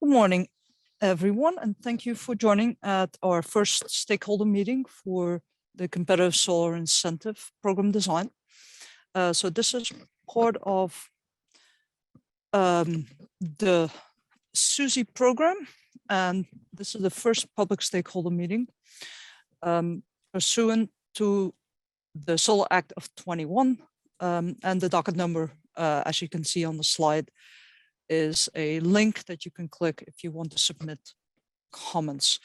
Good morning, everyone, and thank you for joining at our first stakeholder meeting for the Competitive Solar Incentive Program Design. So this is part of the SUSI program, and this is the first public stakeholder meeting pursuant to the Solar Act of 21, and the docket number, as you can see on the slide, is a link that you can click if you want to submit comments.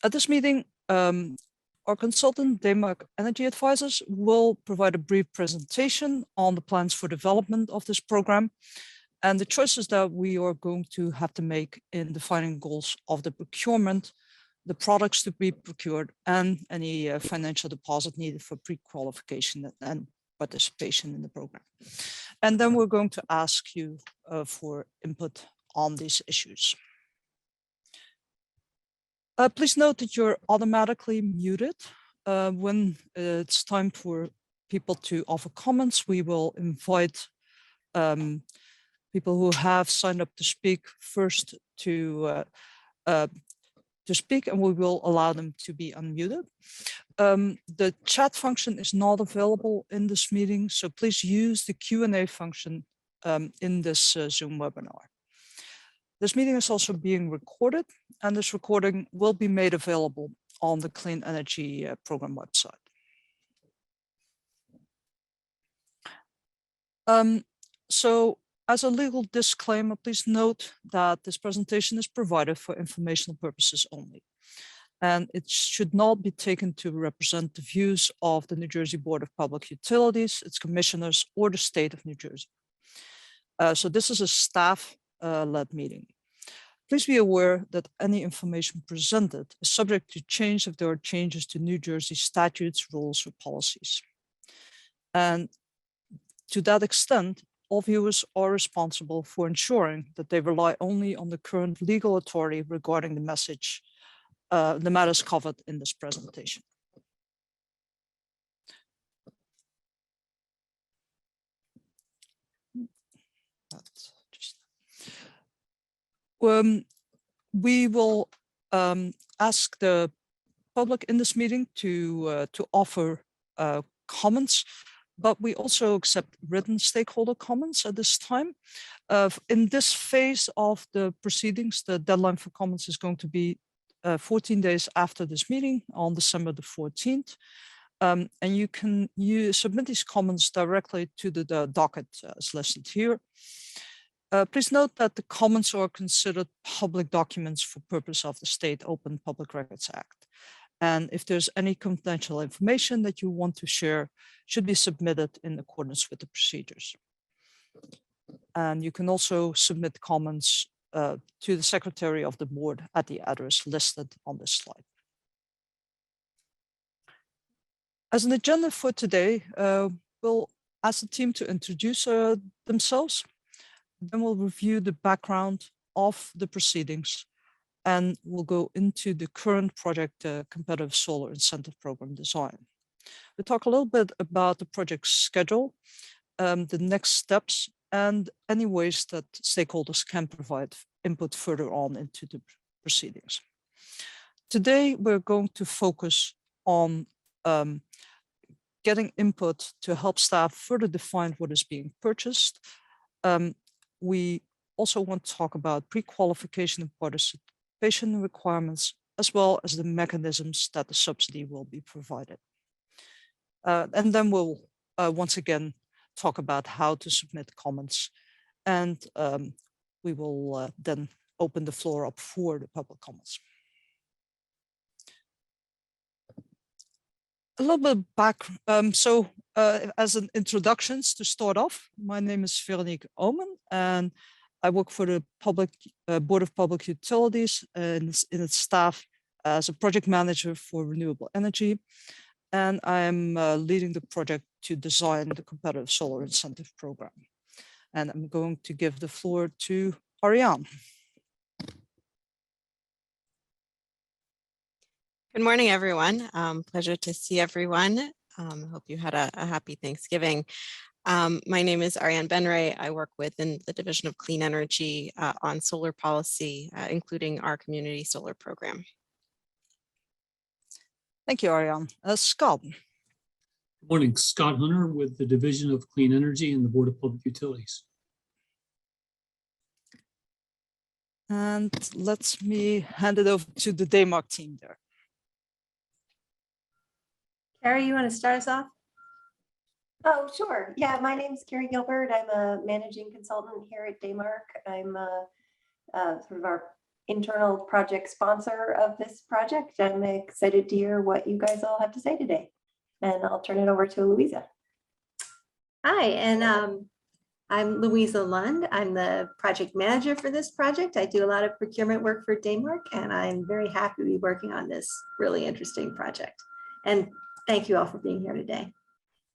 At this meeting, our consultant, Denmark Energy Advisors, will provide a brief presentation on the plans for development of this program and the choices that we are going to have to make in defining goals of the procurement, the products to be procured, and any financial deposit needed for pre-qualification and participation in the program. And then we're going to ask you for input on these issues. Please note that you're automatically muted. When it's time for people to offer comments, we will invite people who have signed up to speak first to speak, and we will allow them to be unmuted. The chat function is not available in this meeting, so please use the Q&A function in this Zoom webinar. This meeting is also being recorded, and this recording will be made available on the Clean Energy Program website. So as a legal disclaimer, please note that this presentation is provided for informational purposes only, and it should not be taken to represent the views of the New Jersey Board of Public Utilities, its commissioners, or the state of New Jersey. So this is a staff-led meeting. Please be aware that any information presented is subject to change if there are changes to New Jersey statutes, rules, or policies. And to that extent, all viewers are responsible for ensuring that they rely only on the current legal authority regarding the matters covered in this presentation. We will ask the public in this meeting to offer comments, but we also accept written stakeholder comments at this time. In this phase of the proceedings, the deadline for comments is going to be 14 days after this meeting on December the 14th. And you can submit these comments directly to the docket as listed here. Please note that the comments are considered public documents for purpose of the State Open Public Records Act. And if there's any confidential information that you want to share, should be submitted in accordance with the procedures. And you can also submit comments to the Secretary of the Board at the address listed on this slide. As an agenda for today, we'll ask the team to introduce themselves. Then we'll review the background of the proceedings, and we'll go into the current project, Competitive Solar Incentive Program Design. We'll talk a little bit about the project schedule, the next steps, and any ways that stakeholders can provide input further on into the proceedings. Today, we're going to focus on getting input to help staff further define what is being purchased. We also want to talk about pre-qualification and participation requirements, as well as the mechanisms that the subsidy will be provided. And then we'll once again talk about how to submit comments, and we will then open the floor up for the public comments. A little bit back, as an introductions to start off, my name is Veronique Omen, and I work for the Board of Public Utilities and in its staff as a project manager for renewable energy. And I'm leading the project to design the Competitive Solar Incentive Program. And I'm going to give the floor to Ariane. Good morning, everyone. Pleasure to see everyone. Hope you had a happy Thanksgiving. My name is Ariane Benray. I work within the Division of Clean Energy on solar policy, including our community solar program. Thank you, Ariane. Scott. Good morning, Scott Hunter with the Division of Clean Energy and the Board of Public Utilities. And let me hand it over to the DMARC team there. Carrie, you want to start us off? Oh, sure. Yeah, my name is Carrie Gilbert. I'm a managing consultant here at DMARC. I'm sort of our internal project sponsor of this project. I'm excited to hear what you guys all have to say today. And I'll turn it over to Louisa. Hi, and I'm Louisa Lund. I'm the project manager for this project. I do a lot of procurement work for DMARC, and I'm very happy to be working on this really interesting project. And thank you all for being here today.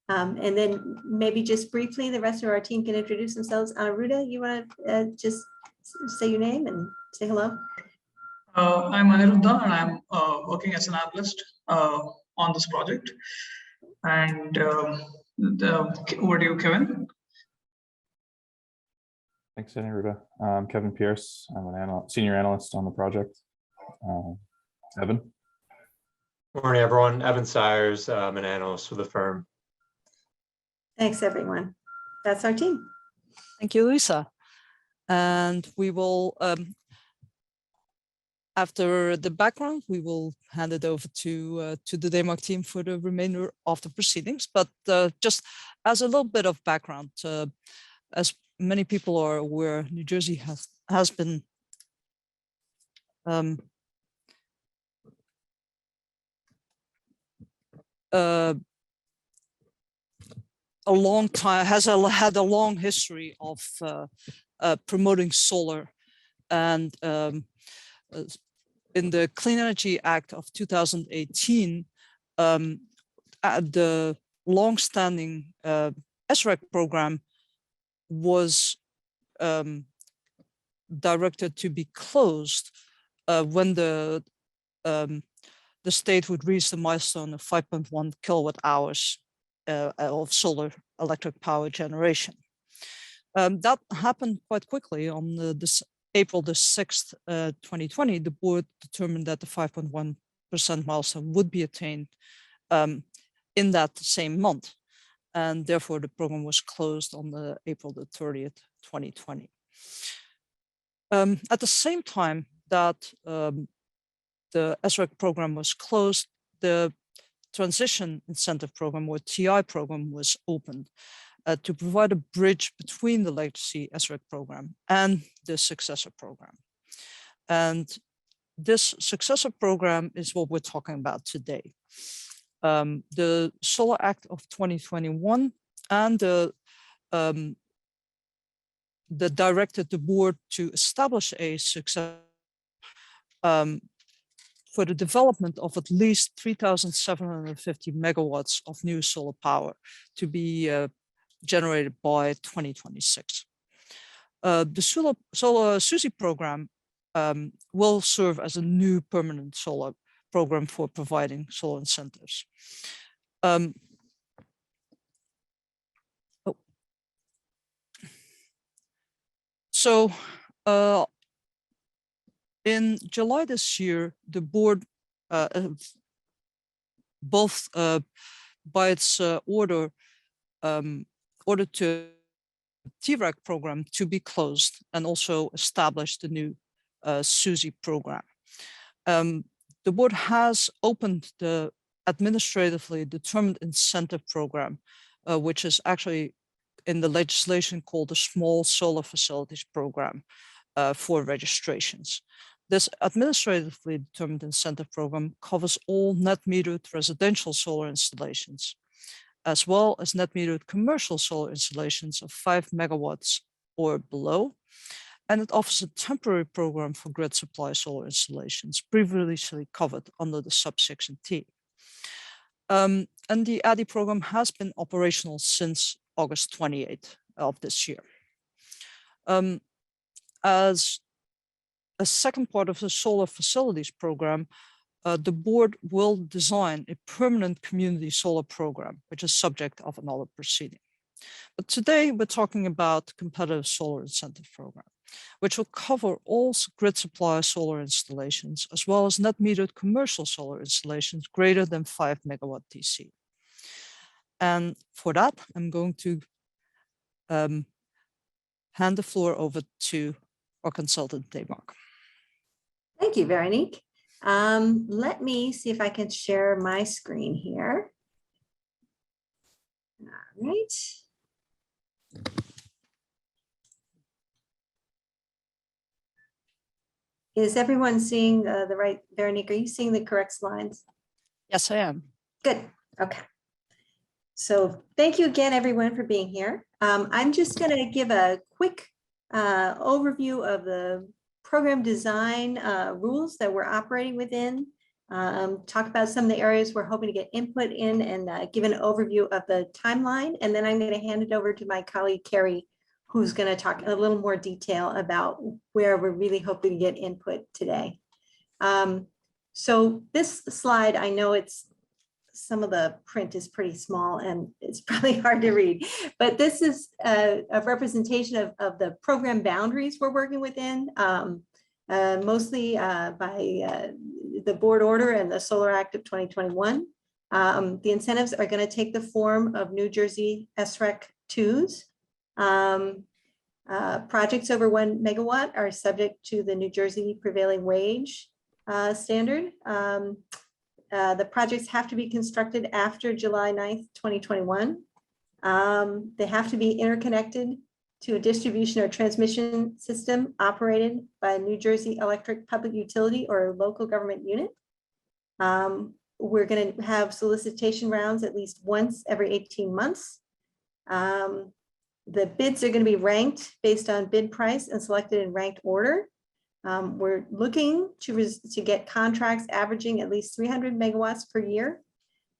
And then maybe just briefly, the rest of our team can introduce themselves. Ruda, you want to just say your name and say hello? I'm Aniruddha, and I'm working as an analyst on this project. And over to you, Kevin. Thanks, Aniruddha. I'm Kevin Pierce. I'm an senior analyst on the project. Evan. Good morning, everyone. Evan Sires. I'm an analyst with the firm. Thanks, everyone. That's our team. Thank you, Lisa. And we will, after the background, we will hand it over to the DMARC team for the remainder of the proceedings. But just as a little bit of background, as many people are aware, New Jersey has been a long time, had a long history of promoting solar, and in the Clean Energy Act of 2018, the long-standing SREC program was directed to be closed when the state would reach the milestone of 5.1 kilowatt hours of solar electric power generation. That happened quite quickly. On April the 6th, 2020, the board determined that the 5.1% milestone would be attained in that same month. And therefore, the program was closed on April the 30th, 2020. At the same time that the SREC program was closed, the Transition Incentive Program, or TI program, was opened to provide a bridge between the legacy SREC program and the successor program. And this successor program is what we're talking about today. The Solar Act of 2021 and the directed the board to establish a successor for the development of at least 3,750 megawatts of new solar power to be generated by 2026. The solar SUSI program will serve as a new permanent solar program for providing solar incentives. In July this year, the board, both by its ordered to TREC program to be closed and also established the new SUSI program. The board has opened the administratively determined incentive program, which is actually in the legislation called the Small Solar Facilities Program for registrations. This administratively determined incentive program covers all net metered residential solar installations, as well as net metered commercial solar installations of 5 megawatts or below. And it offers a temporary program for grid supply solar installations previously covered under the subsection T. And the ADI program has been operational since August 28th of this year. As a second part of the solar facilities program, the board will design a permanent community solar program, which is subject of another proceeding. But today we're talking about the competitive solar incentive program, which will cover all grid supply solar installations, as well as net metered commercial solar installations greater than 5 megawatt DC. And for that, I'm going to hand the floor over to our consultant, Demark. Thank you, Veronique. Let me see if I can share my screen here. All right. Is everyone seeing the right, Veronique, are you seeing the correct slides? Yes, I am. Good, okay. So thank you again, everyone, for being here. I'm just gonna give a quick overview of the program design rules that we're operating within, talk about some of the areas we're hoping to get input in, and give an overview of the timeline. And then I'm gonna hand it over to my colleague, Carrie, who's gonna talk a little more detail about where we're really hoping to get input today. So this slide, I know some of the print is pretty small and it's probably hard to read, but this is a representation of the program boundaries we're working within, mostly by the board order and the Solar Act of 2021. The incentives are going to take the form of New Jersey SREC 2s. Projects over 1 megawatt are subject to the New Jersey prevailing wage standard. The projects have to be constructed after July 9th, 2021. They have to be interconnected to a distribution or transmission system operated by a New Jersey electric public utility or local government unit. We're going to have solicitation rounds at least once every 18 months. The bids are going to be ranked based on bid price and selected in ranked order. We're looking to get contracts averaging at least 300 megawatts per year.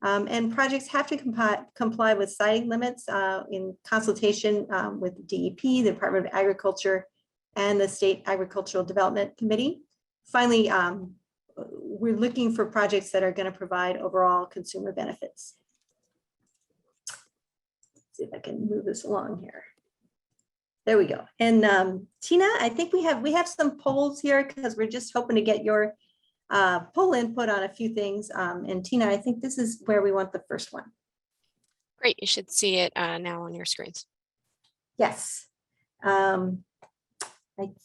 And projects have to comply with siting limits in consultation with DEP, the Department of Agriculture, and the State Agricultural Development Committee. Finally, we're looking for projects that are going to provide overall consumer benefits. Let's see if I can move this along here. There we go. And Tina, I think we have some polls here because we're just hoping to get your poll input on a few things. And Tina, I think this is where we want the first one. Great, you should see it now on your screens. Yes. I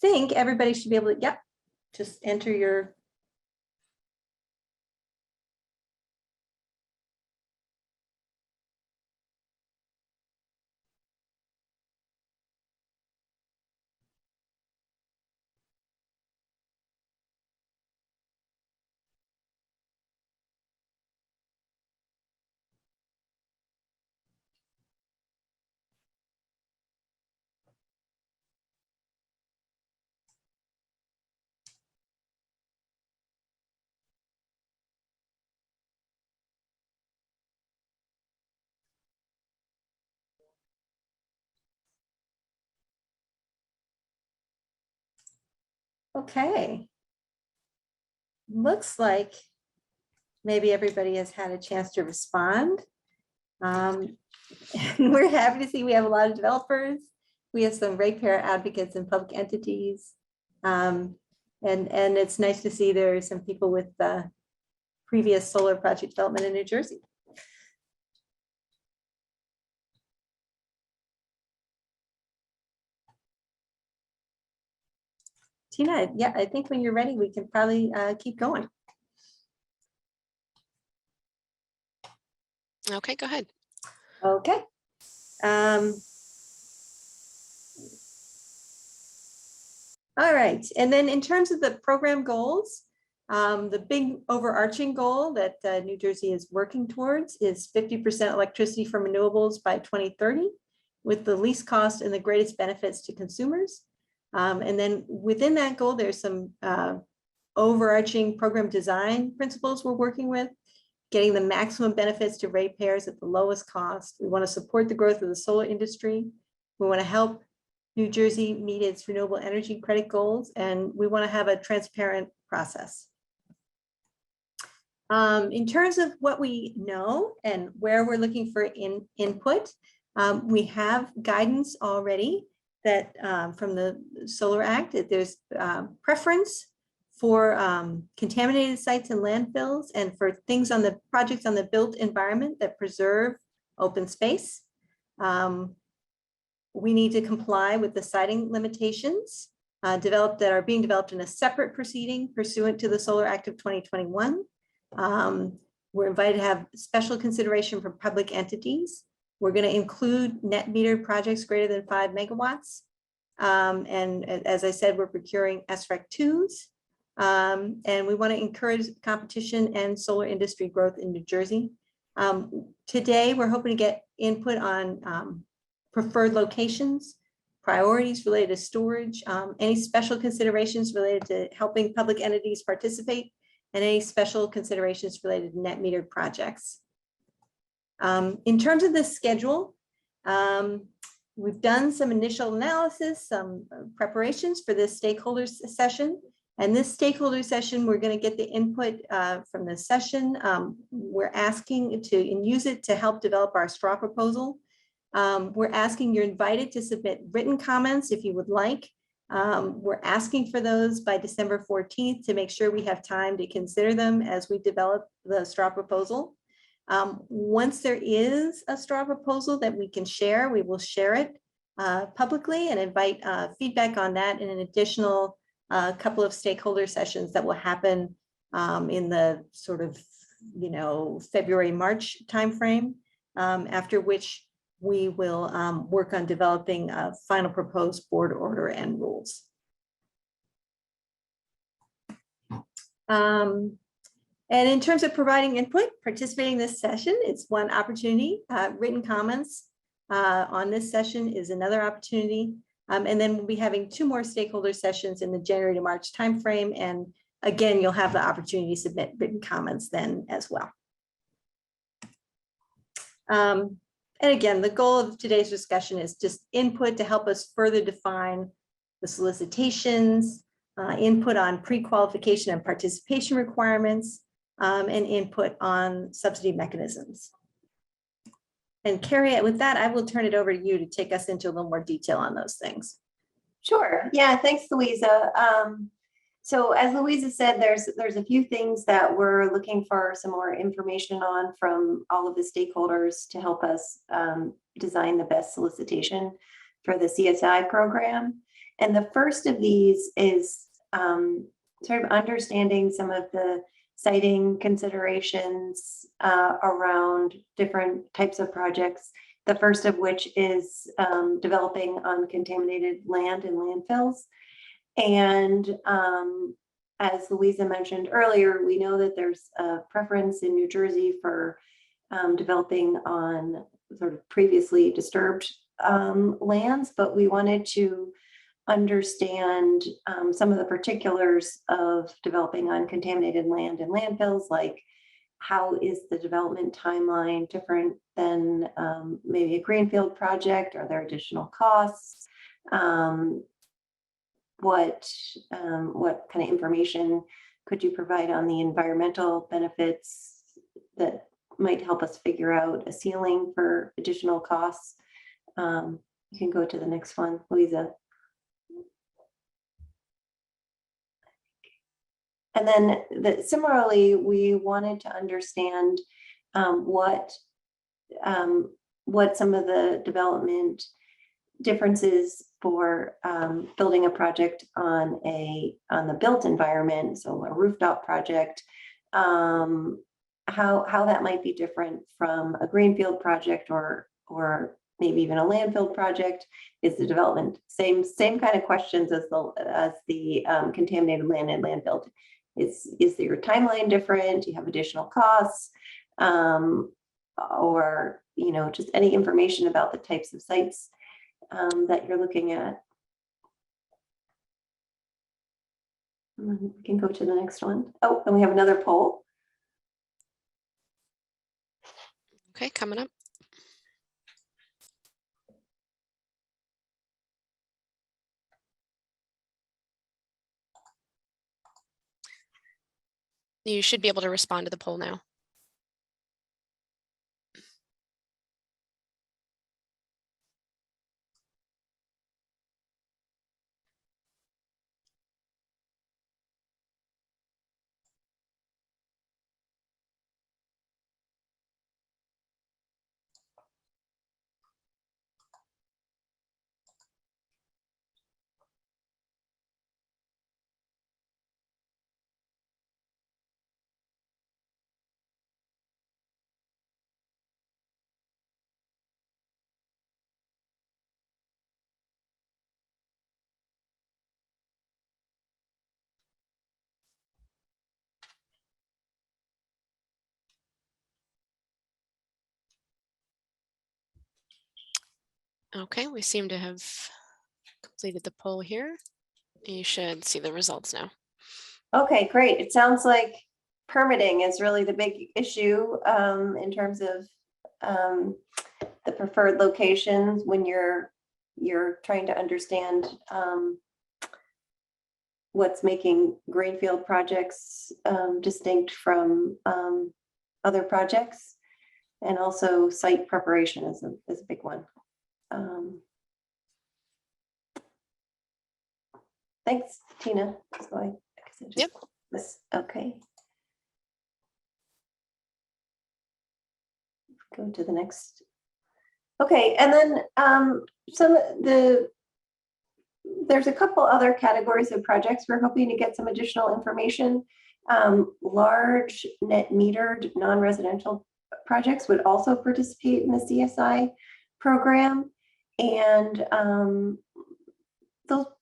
think everybody should be able to, yep, just enter your. Okay. Looks like maybe everybody has had a chance to respond. And we're happy to see we have a lot of developers. We have some ratepayer advocates and public entities. And it's nice to see there are some people with previous solar project development in New Jersey. Tina, yeah, I think when you're ready, we can probably keep going. Okay, go ahead. Okay. All right, and then in terms of the program goals, the big overarching goal that New Jersey is working towards is 50% electricity from renewables by 2030, with the least cost and the greatest benefits to consumers. And then within that goal, there's some overarching program design principles we're working with, getting the maximum benefits to ratepayers at the lowest cost. We want to support the growth of the solar industry. We want to help New Jersey meet its renewable energy credit goals, and we want to have a transparent process. In terms of what we know and where we're looking for input, We have guidance already that from the Solar Act that there's preference for contaminated sites and landfills and for things on the projects on the built environment that preserve open space. We need to comply with the siting limitations that are being developed in a separate proceeding pursuant to the Solar Act of 2021. We're invited to have special consideration for public entities. We're going to include net meter projects greater than 5 megawatts. And as I said, we're procuring SREC 2s. And we want to encourage competition and solar industry growth in New Jersey. Today, we're hoping to get input on preferred locations, priorities related to storage, any special considerations related to helping public entities participate, and any special considerations related to net metered projects. In terms of the schedule, we've done some initial analysis, some preparations for this stakeholders session. And this stakeholder session, we're going to get the input from the session. We're asking to use it to help develop our straw proposal. We're asking, you're invited to submit written comments if you would like. We're asking for those by December 14th to make sure we have time to consider them as we develop the straw proposal. Once there is a straw proposal that we can share, we will share it publicly and invite feedback on that in an additional couple of stakeholder sessions that will happen in the sort of, February, March timeframe, after which we will work on developing a final proposed board order and rules. And in terms of providing input, participating in this session, it's one opportunity. Written comments on this session is another opportunity. And then we'll be having 2 more stakeholder sessions in the January to March timeframe. And again, you'll have the opportunity to submit written comments then as well. And again, the goal of today's discussion is just input to help us further define the solicitations, input on pre-qualification and participation requirements, and input on subsidy mechanisms. And Carrie, with that, I will turn it over to you to take us into a little more detail on those things. Sure. Yeah, thanks, Louisa. So as Louisa said, there's a few things that we're looking for some more information on from all of the stakeholders to help us design the best solicitation for the CSI program. And the first of these is sort of understanding some of the siting considerations around different types of projects. The first of which is developing on contaminated land and landfills. And as Louisa mentioned earlier, we know that there's a preference in New Jersey for developing on sort of previously disturbed lands, but we wanted to understand some of the particulars of developing on contaminated land and landfills, like how is the development timeline different than maybe a greenfield project? Are there additional costs? What kind of information could you provide on the environmental benefits that might help us figure out a ceiling for additional costs? You can go to the next one, Louisa. And then similarly, we wanted to understand what some of the development differences for building a project on the built environment, so a rooftop project, how that might be different from a greenfield project or maybe even a landfill project. Is the development same kind of questions as the contaminated land and landfill? Is your timeline different? Do you have additional costs? Or just any information about the types of sites that you're looking at. We can go to the next one. Oh, and we have another poll. Okay, coming up. You should be able to respond to the poll now. Okay, we seem to have completed the poll here. You should see the results now. Okay, great. It sounds like permitting is really the big issue in terms of the preferred locations when you're trying to understand what's making greenfield projects distinct from other projects, and also site preparation is a big one. Thanks, Tina. Yep. Okay. Go to the next. Okay, and then there's a couple other categories of projects we're hoping to get some additional information. Large net metered non-residential projects would also participate in the CSI program, and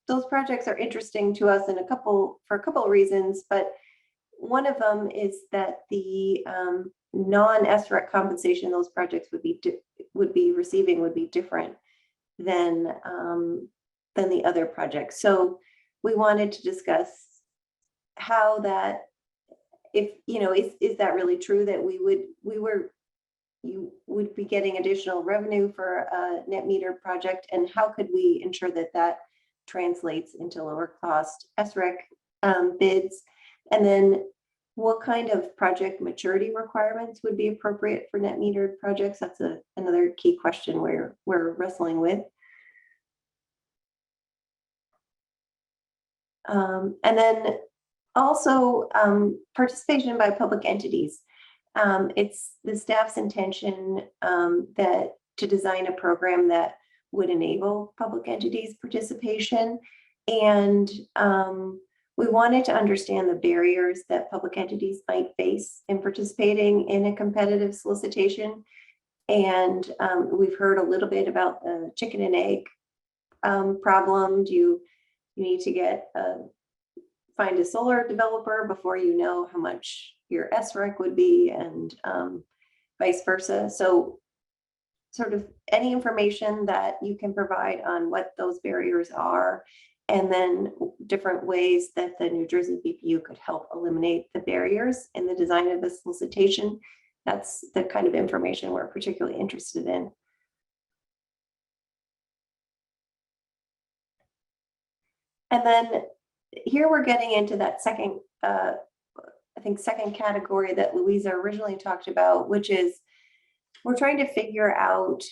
those projects are interesting to us in for a couple of reasons, but one of them is that the non-SREC compensation those projects would be receiving would be different than the other projects. So we wanted to discuss how that, if is that really true that you would be getting additional revenue for a net meter project, and how could we ensure that that translates into lower cost SREC bids, and then what kind of project maturity requirements would be appropriate for net metered projects? That's another key question we're wrestling with. And then also participation by public entities. It's the staff's intention that to design a program that would enable public entities participation, and we wanted to understand the barriers that public entities might face in participating in a competitive solicitation. And we've heard a little bit about the chicken and egg problem. Do you need to find a solar developer before you know how much your SREC would be, and vice versa? So sort of any information that you can provide on what those barriers are, and then different ways that the New Jersey BPU could help eliminate the barriers in the design of the solicitation. That's the kind of information we're particularly interested in. And then here we're getting into that second, I think second category that Louisa originally talked about, which is we're trying to figure out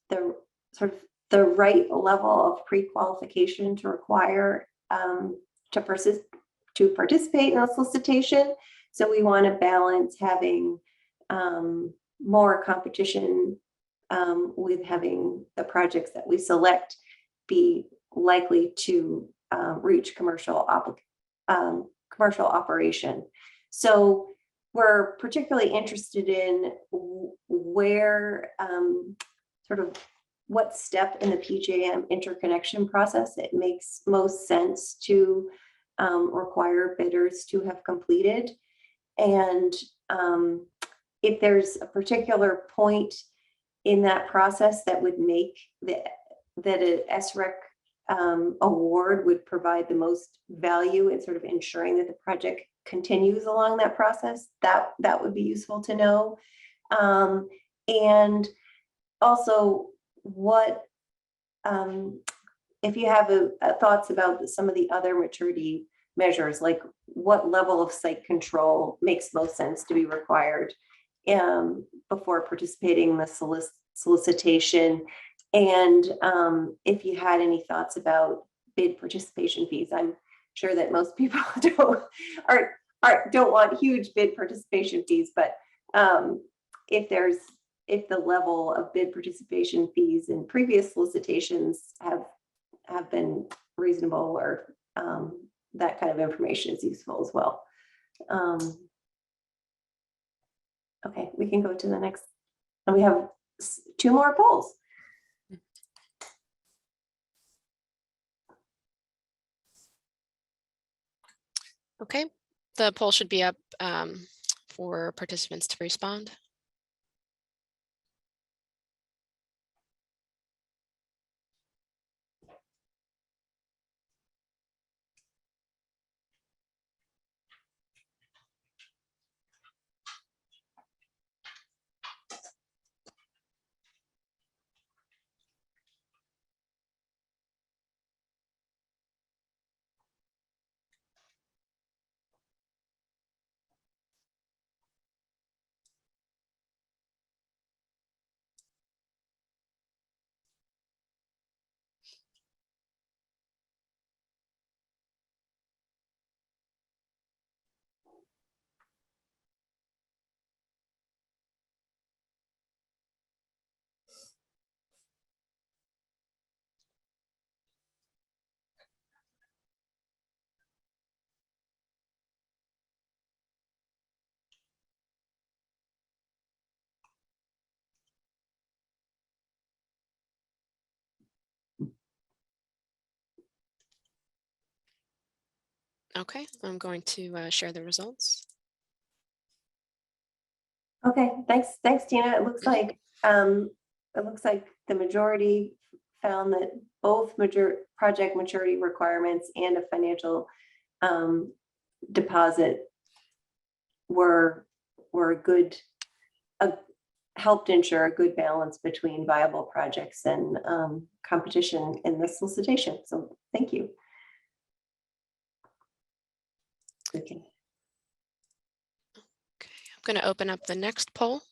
the sort of the right level of pre-qualification to require to participate in a solicitation. So we want to balance having more competition with having the projects that we select be likely to reach commercial operation. So we're particularly interested in where sort of what step in the PJM interconnection process it makes most sense to require bidders to have completed. And if there's a particular point in that process that would make that an SREC award would provide the most value in sort of ensuring that the project continues along that process, that would be useful to know. And also what, if you have thoughts about some of the other maturity measures, like what level of site control makes most sense to be required before participating in the solicitation. And if you had any thoughts about bid participation fees. I'm sure that most people don't want huge bid participation fees, but if the level of bid participation fees in previous solicitations have been reasonable, or that kind of information is useful as well. Okay, we can go to the next, and we have 2 more polls. Okay, the poll should be up for participants to respond. Okay, I'm going to share the results. Okay, thanks, Tina. It looks like the majority found that both project maturity requirements and a financial deposit were good, helped ensure a good balance between viable projects and competition in the solicitation. So thank you. Okay. I'm going to open up the next poll.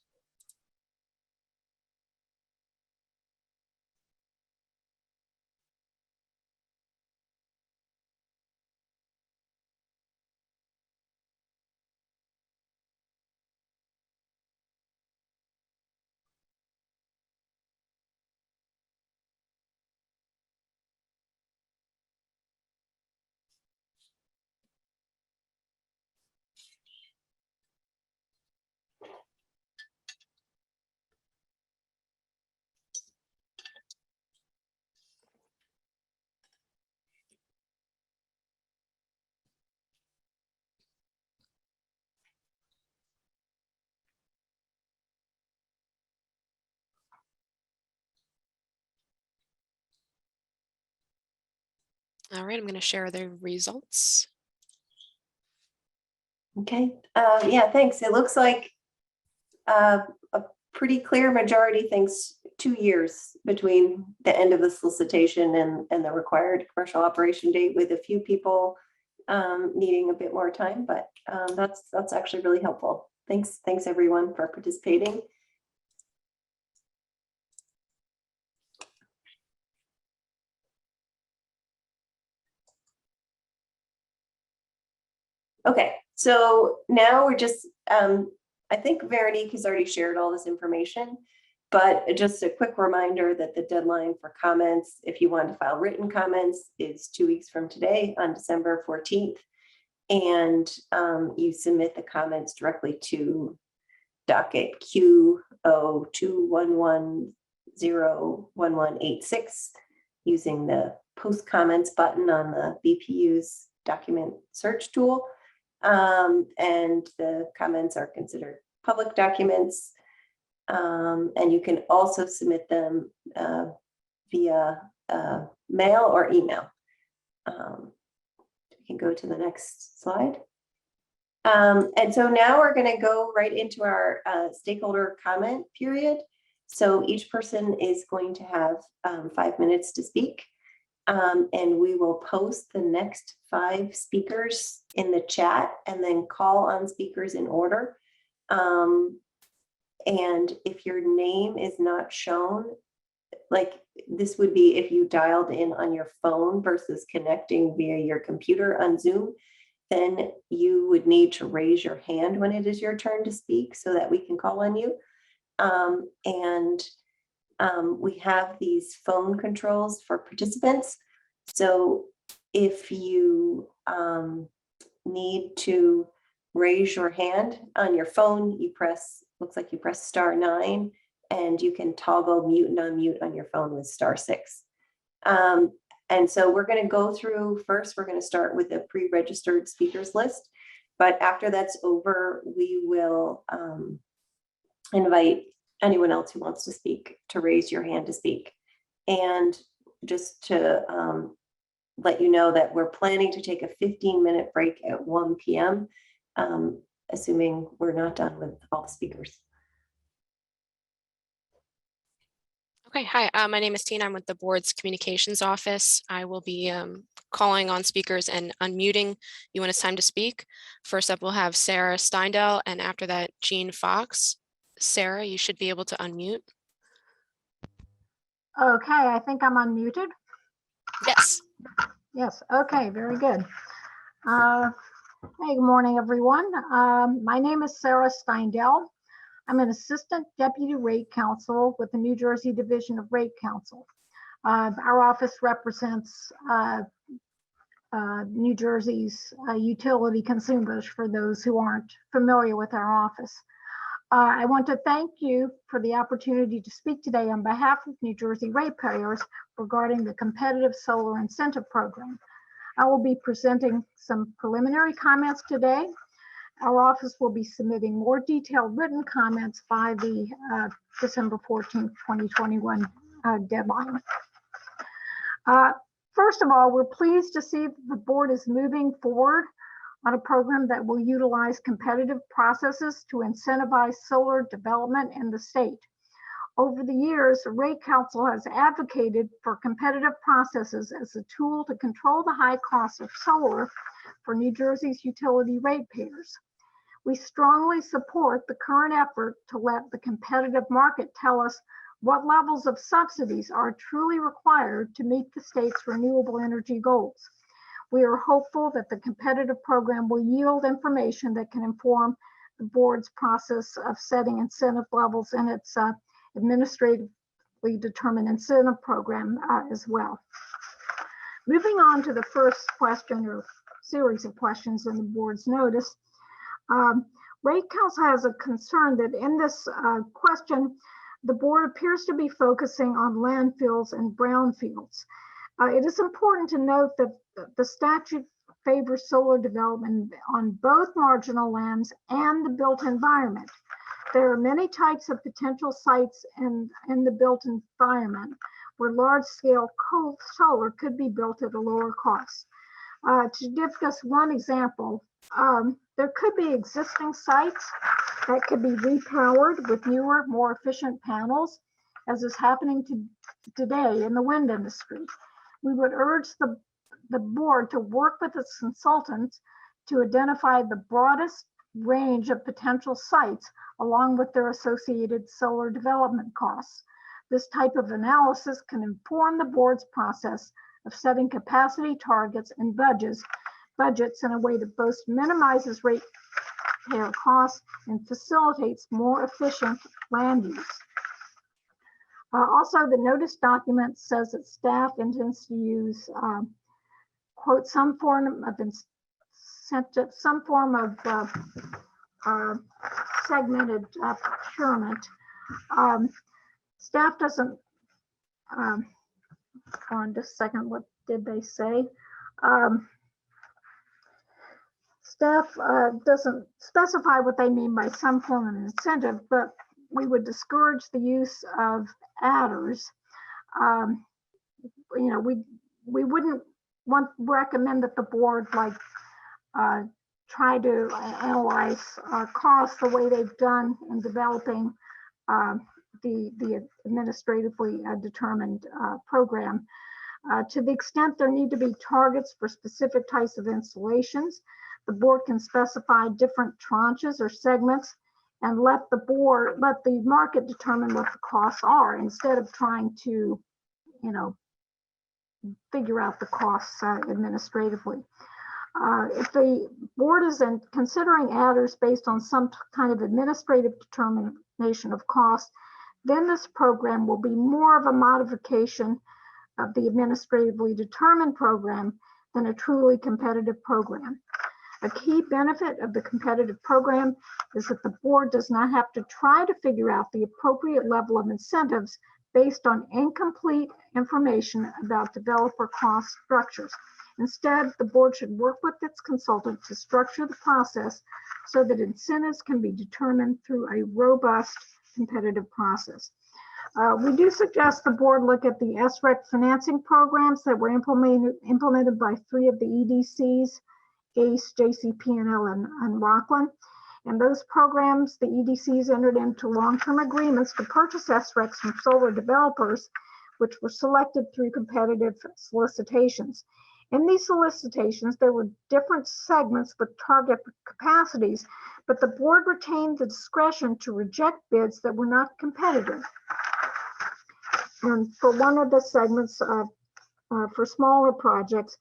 All right, I'm going to share the results. Okay, yeah, thanks. It looks like a pretty clear majority thinks 2 years between the end of the solicitation and the required commercial operation date, with a few people needing a bit more time, but that's actually really helpful. Thanks everyone for participating. Okay, so now we're just, I think Veronique has already shared all this information, but just a quick reminder that the deadline for comments, if you want to file written comments, is 2 weeks from today on December 14th. And you submit the comments directly to docket Q0211101186 using the post comments button on the BPU's document search tool. And the comments are considered public documents. And you can also submit them via mail or email. We can go to the next slide. And so now we're going to go right into our stakeholder comment period. So each person is going to have 5 minutes to speak. And we will post the next 5 speakers in the chat and then call on speakers in order. And if your name is not shown, like this would be if you dialed in on your phone versus connecting via your computer on Zoom, then you would need to raise your hand when it is your turn to speak so that we can call on you. We have these phone controls for participants. So if you need to raise your hand on your phone, you press, looks like you press *9, and you can toggle mute and unmute on your phone with *6. And so we're going to go through first, we're going to start with a pre-registered speakers list. But after that's over, we will invite anyone else who wants to speak to raise your hand to speak. And just to let you know that we're planning to take a 15-minute break at 1 p.m., assuming we're not done with all the speakers. Okay, hi, my name is Tina. I'm with the board's communications office. I will be calling on speakers and unmuting you when it's time to speak. First up, we'll have Sarah Steindel, and after that, Jean Fox. Sarah, you should be able to unmute. Okay, I think I'm unmuted. Yes. Yes, okay, very good. Hey, good morning, everyone. My name is Sarah Steindel. I'm an assistant deputy rate counsel with the New Jersey Division of Rate Counsel. Our office represents New Jersey's utility consumers, for those who aren't familiar with our office. I want to thank you for the opportunity to speak today on behalf of New Jersey ratepayers regarding the competitive solar incentive program. I will be presenting some preliminary comments today. Our office will be submitting more detailed written comments by the December 14th, 2021 deadline. First of all, we're pleased to see that the board is moving forward on a program that will utilize competitive processes to incentivize solar development in the state. Over the years, the Rate Council has advocated for competitive processes as a tool to control the high cost of solar for New Jersey's utility ratepayers. We strongly support the current effort to let the competitive market tell us what levels of subsidies are truly required to meet the state's renewable energy goals. We are hopeful that the competitive program will yield information that can inform the board's process of setting incentive levels in its administratively determined incentive program as well. Moving on to the first question or series of questions in the board's notice. Rate Council has a concern that in this question, the board appears to be focusing on landfills and brownfields. It is important to note that the statute favors solar development on both marginal lands and the built environment. There are many types of potential sites in the built environment where large-scale solar could be built at a lower cost. To give just one example, there could be existing sites that could be repowered with newer, more efficient panels, as is happening today in the wind industry. We would urge the board to work with its consultants to identify the broadest range of potential sites along with their associated solar development costs. This type of analysis can inform the board's process of setting capacity targets and budgets in a way that both minimizes ratepayer costs and facilitates more efficient land use. Also, the notice document says that staff intends to use, quote, some form of segmented procurement. Staff doesn't, on just a second, what did they say? Staff doesn't specify what they mean by some form of incentive, but we would discourage the use of adders. You know, we wouldn't recommend that the board try to analyze costs the way they've done in developing the administratively determined program. To the extent there need to be targets for specific types of installations, the board can specify different tranches or segments and let the market determine what the costs are instead of trying to, you know, figure out the costs administratively. If the board is considering adders based on some kind of administrative determination of cost, then this program will be more of a modification of the administratively determined program than a truly competitive program. A key benefit of the competitive program is that the board does not have to try to figure out the appropriate level of incentives based on incomplete information about developer cost structures. Instead, the board should work with its consultant to structure the process so that incentives can be determined through a robust competitive process. We do suggest the board look at the SREC financing programs that were implemented by 3 of the EDCs, ACE, JCP&L, and Rockland. In those programs, the EDCs entered into long-term agreements to purchase SRECs from solar developers, which were selected through competitive solicitations. In these solicitations, there were different segments with target capacities, but the board retained the discretion to reject bids that were not competitive. And for one of the segments for smaller projects,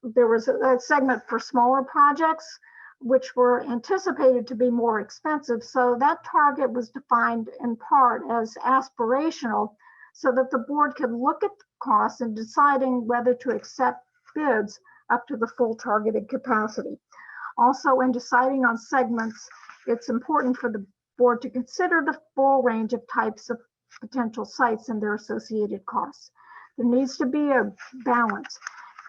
there was a segment for smaller projects which were anticipated to be more expensive. So that target was defined in part as aspirational so that the board could look at the costs in deciding whether to accept bids up to the full targeted capacity. Also, in deciding on segments, it's important for the board to consider the full range of types of potential sites and their associated costs. There needs to be a balance.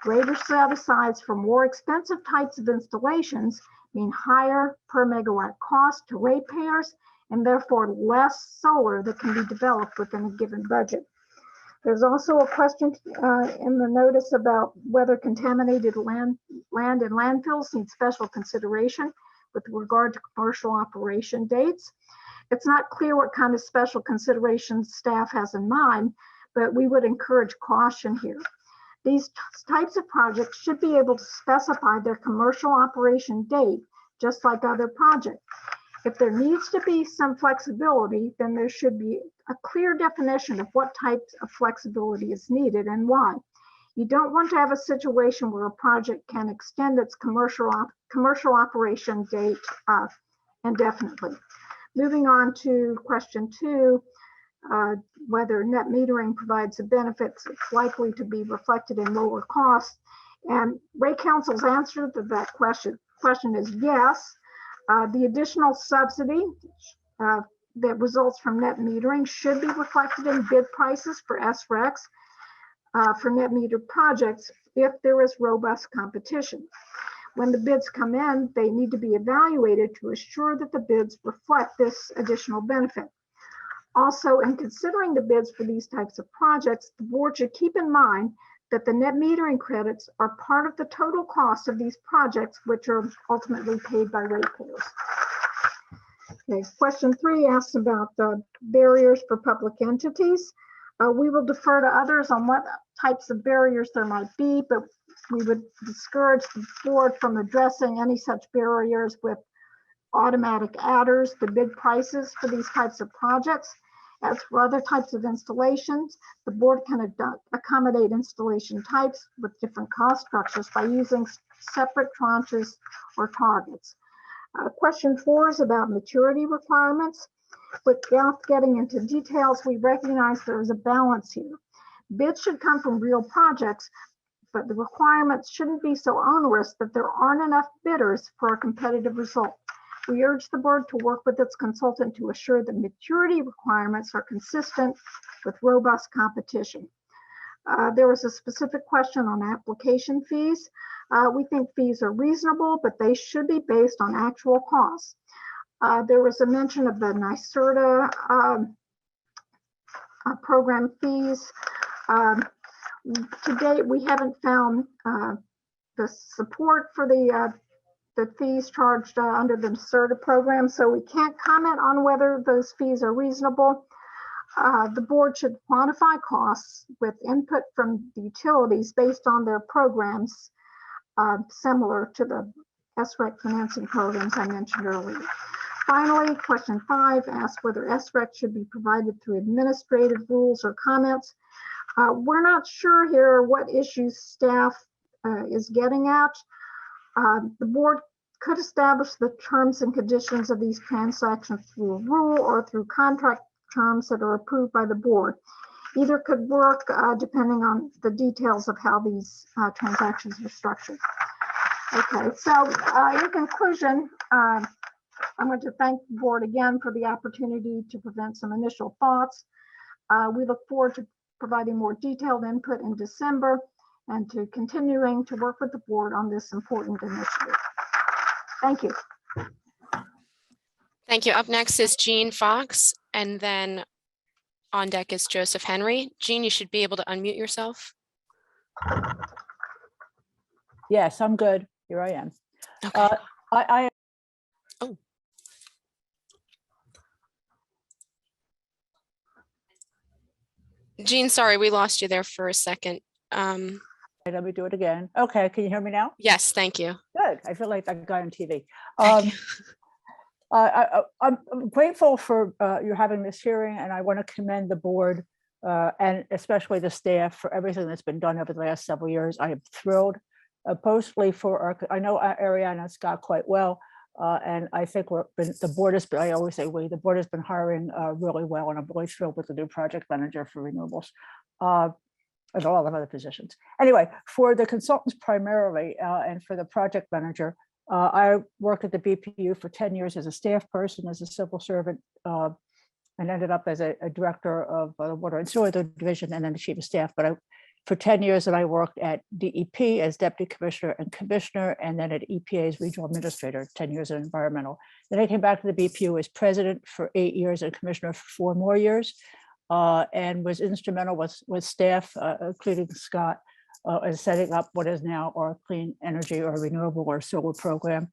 Greater set-asides for more expensive types of installations mean higher per megawatt cost to ratepayers and therefore less solar that can be developed within a given budget. There's also a question in the notice about whether contaminated land in landfills need special consideration with regard to commercial operation dates. It's not clear what kind of special considerations staff has in mind, but we would encourage caution here. These types of projects should be able to specify their commercial operation date, just like other projects. If there needs to be some flexibility, then there should be a clear definition of what types of flexibility is needed and why. You don't want to have a situation where a project can extend its commercial operation date indefinitely. Moving on to question 2, whether net metering provides the benefits, it's likely to be reflected in lower costs. And Rate Council's answer to that question is yes. The additional subsidy that results from net metering should be reflected in bid prices for SRECs for net meter projects if there is robust competition. When the bids come in, they need to be evaluated to assure that the bids reflect this additional benefit. Also, in considering the bids for these types of projects, the board should keep in mind that the net metering credits are part of the total cost of these projects, which are ultimately paid by ratepayers. Okay, question 3 asks about the barriers for public entities. We will defer to others on what types of barriers there might be, but we would discourage the board from addressing any such barriers with automatic adders to bid prices for these types of projects. As for other types of installations, the board can accommodate installation types with different cost structures by using separate tranches or targets. Question 4 is about maturity requirements. Without getting into details, we recognize there is a balance here. Bids should come from real projects, but the requirements shouldn't be so onerous that there aren't enough bidders for a competitive result. We urge the board to work with its consultant to assure that maturity requirements are consistent with robust competition. There was a specific question on application fees. We think fees are reasonable, but they should be based on actual costs. There was a mention of the NYSERDA program fees. To date, we haven't found the support for the fees charged under the NYSERDA program, so we can't comment on whether those fees are reasonable. The board should quantify costs with input from the utilities based on their programs, similar to the SREC financing programs I mentioned earlier. Finally, question 5 asks whether SREC should be provided through administrative rules or comments. We're not sure here what issues staff is getting at. The board could establish the terms and conditions of these transactions through a rule or through contract terms that are approved by the board. Either could work depending on the details of how these transactions are structured. Okay, so in conclusion, I'm going to thank the board again for the opportunity to present some initial thoughts. We look forward to providing more detailed input in December and to continuing to work with the board on this important initiative. Thank you. Thank you. Up next is Jean Fox, and then on deck is Joseph Henry. Jean, you should be able to unmute yourself. Yes, I'm good. Here I am. Okay. Jean, sorry, we lost you there for a second. Let me do it again. Okay, can you hear me now? Yes, thank you. Good. I feel like that guy on TV. Thank you. I'm grateful for you having this hearing, and I want to commend the board and especially the staff for everything that's been done over the last several years. I am thrilled, mostly for our, I know Ariana and Scott quite well, and I think the board has been, I always say the board has been hiring really well, and I'm really thrilled with the new project manager for renewables. And a lot of other positions. Anyway, for the consultants primarily, and for the project manager, I worked at the BPU for 10 years as a staff person, as a civil servant, and ended up as a director of the Water and Sewer Division and then the chief of staff. But For 10 years that I worked at DEP as deputy commissioner and commissioner, and then at EPA as regional administrator, 10 years in environmental. Then I came back to the BPU as president for 8 years and commissioner for 4 more years, and was instrumental with staff, including Scott, in setting up what is now our clean energy or renewable or solar program.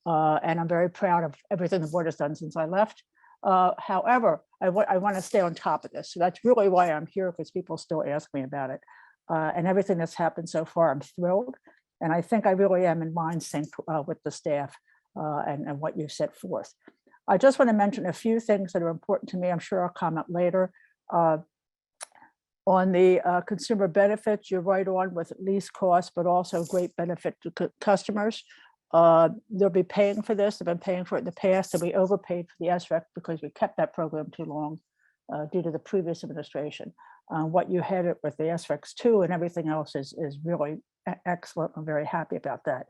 And I'm very proud of everything the board has done since I left. However, I want to stay on top of this. So that's really why I'm here, because people still ask me about it. And everything that's happened so far, I'm thrilled. And I think I really am in mind sync with the staff and what you've set forth. I just want to mention a few things that are important to me. I'm sure I'll comment later. On the consumer benefits, you're right on with least cost, but also great benefit to customers. They'll be paying for this. They've been paying for it in the past, and we overpaid for the SREC because we kept that program too long due to the previous administration. What you had it with the SRECs 2 and everything else is really excellent. I'm very happy about that.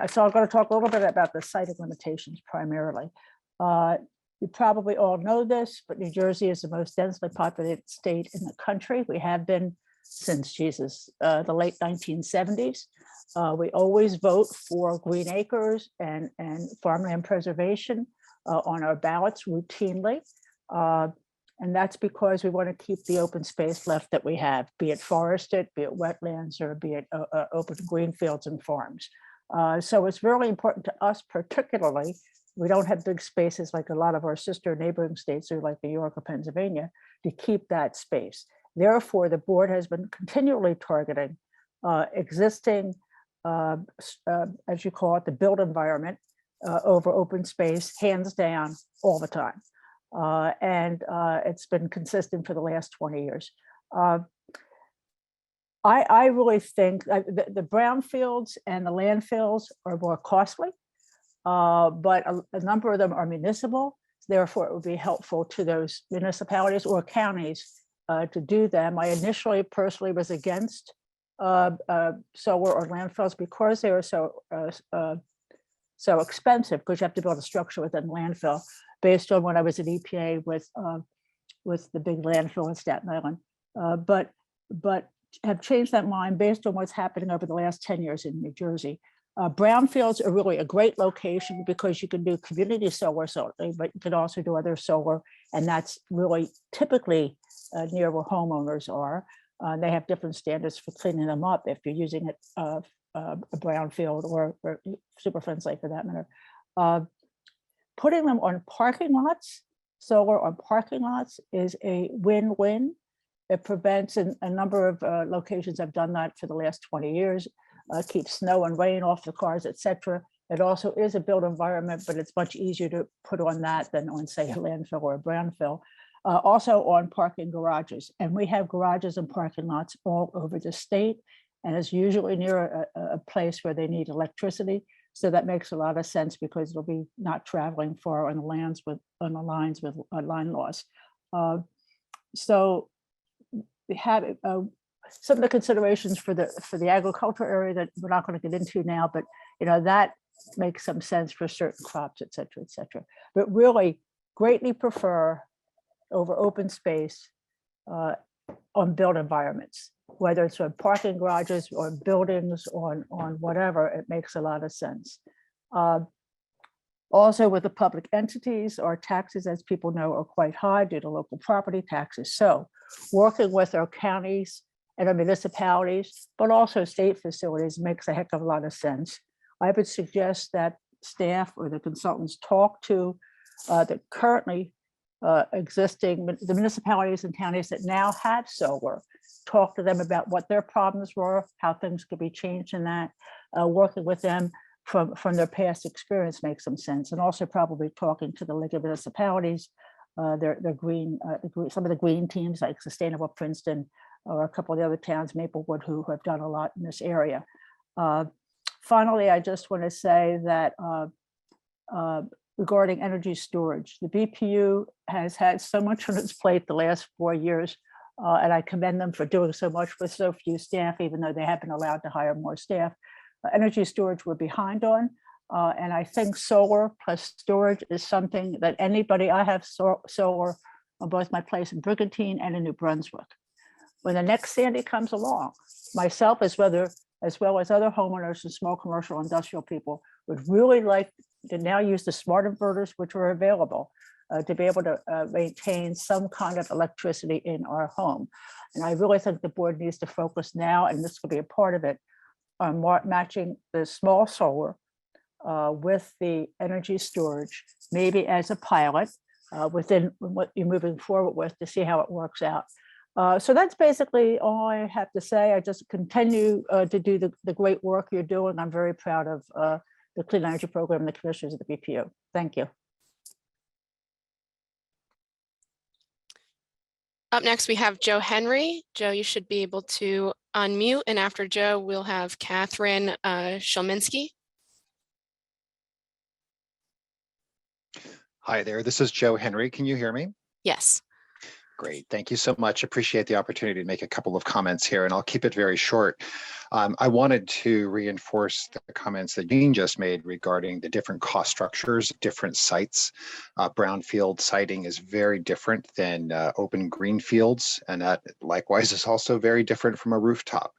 So I'm going to talk a little bit about the siting limitations primarily. You probably all know this, but New Jersey is the most densely populated state in the country. We have been since the late 1970s. We always vote for green acres and farmland preservation on our ballots routinely. And that's because we want to keep the open space left that we have, be it forested, be it wetlands, or be it open green fields and farms. So it's really important to us, particularly, we don't have big spaces like a lot of our sister neighboring states or like New York or Pennsylvania to keep that space. Therefore, the board has been continually targeting existing, as you call it, the built environment over open space, hands down, all the time. And it's been consistent for the last 20 years. I really think the brownfields and the landfills are more costly, but a number of them are municipal. Therefore, it would be helpful to those municipalities or counties to do them. I initially personally was against solar or landfills because they are so expensive, because you have to build a structure within landfill, based on when I was at EPA with the big landfill in Staten Island. But have changed that mind based on what's happening over the last 10 years in New Jersey. Brownfields are really a great location because you can do community solar, but you can also do other solar, and that's really typically near where homeowners are. They have different standards for cleaning them up if you're using it a brownfield or Superfund site for that matter. Putting them on parking lots, solar on parking lots, is a win-win. It prevents, in a number of locations have done that for the last 20 years, keeps snow and rain off the cars, etc. It also is a built environment, but it's much easier to put on that than on, say, a landfill or a brownfill. Also on parking garages. And we have garages and parking lots all over the state, and it's usually near a place where they need electricity. So that makes a lot of sense because it'll be not traveling far on the lines with line loss. So we have some of the considerations for the agricultural area that we're not going to get into now, but that makes some sense for certain crops, et cetera, et cetera. But really greatly prefer over open space on built environments, whether it's on parking garages or buildings, on whatever, it makes a lot of sense. Also with the public entities, our taxes, as people know, are quite high due to local property taxes. So working with our counties and our municipalities, but also state facilities, makes a heck of a lot of sense. I would suggest that staff or the consultants talk to the currently existing, the municipalities and counties that now have solar, talk to them about what their problems were, how things could be changed in that, working with them from their past experience makes some sense. And also probably talking to the League of Municipalities, their green, some of the green teams like Sustainable Princeton, or a couple of the other towns, Maplewood, who have done a lot in this area. Finally, I just want to say that regarding energy storage, the BPU has had so much on its plate the last 4 years, and I commend them for doing so much with so few staff, even though they have been allowed to hire more staff. Energy storage we're behind on, and I think solar plus storage is something that anybody, I have solar on both my place in Brigantine and in New Brunswick. when the next Sandy comes along, myself as well as other homeowners and small commercial industrial people would really like to now use the smart inverters which are available to be able to maintain some kind of electricity in our home. And I really think the board needs to focus now, and this could be a part of it, on matching the small solar with the energy storage, maybe as a pilot within what you're moving forward with to see how it works out. So that's basically all I have to say. I just continue to do the great work you're doing. I'm very proud of the Clean Energy Program and the commissioners of the BPU. Thank you. Up next, we have Joe Henry. Joe, you should be able to unmute. And after Joe, we'll have Catherine Smolinski. Hi there, this is Joe Henry. Can you hear me? Yes. Great, thank you so much. Appreciate the opportunity to make a couple of comments here, and I'll keep it very short. I wanted to reinforce the comments that Jean just made regarding the different cost structures, different sites. Brownfield siting is very different than open green fields, and that likewise is also very different from a rooftop.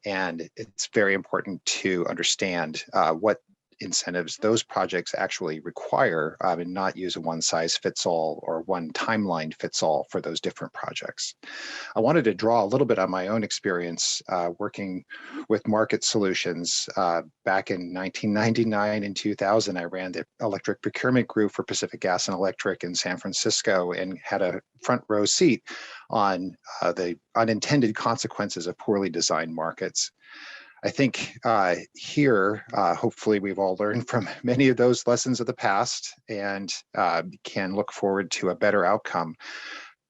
And it's very important to understand what incentives those projects actually require and not use a one size fits all or one timeline fits all for those different projects. I wanted to draw a little bit on my own experience working with market solutions. Back in 1999 and 2000, I ran the electric procurement group for Pacific Gas and Electric in San Francisco and had a front row seat on the unintended consequences of poorly designed markets. I think here, hopefully we've all learned from many of those lessons of the past and can look forward to a better outcome.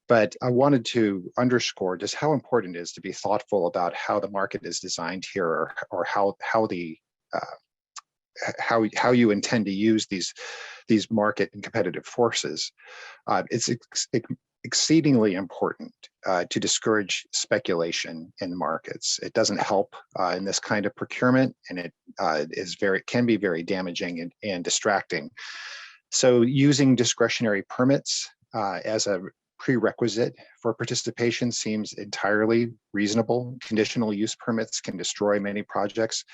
But I wanted to underscore just how important it is to be thoughtful about how the market is designed here, or how you intend to use these market and competitive forces. It's exceedingly important to discourage speculation in markets. It doesn't help in this kind of procurement, and it can be very damaging and distracting. So using discretionary permits as a prerequisite for participation seems entirely reasonable. Conditional use permits can destroy many projects.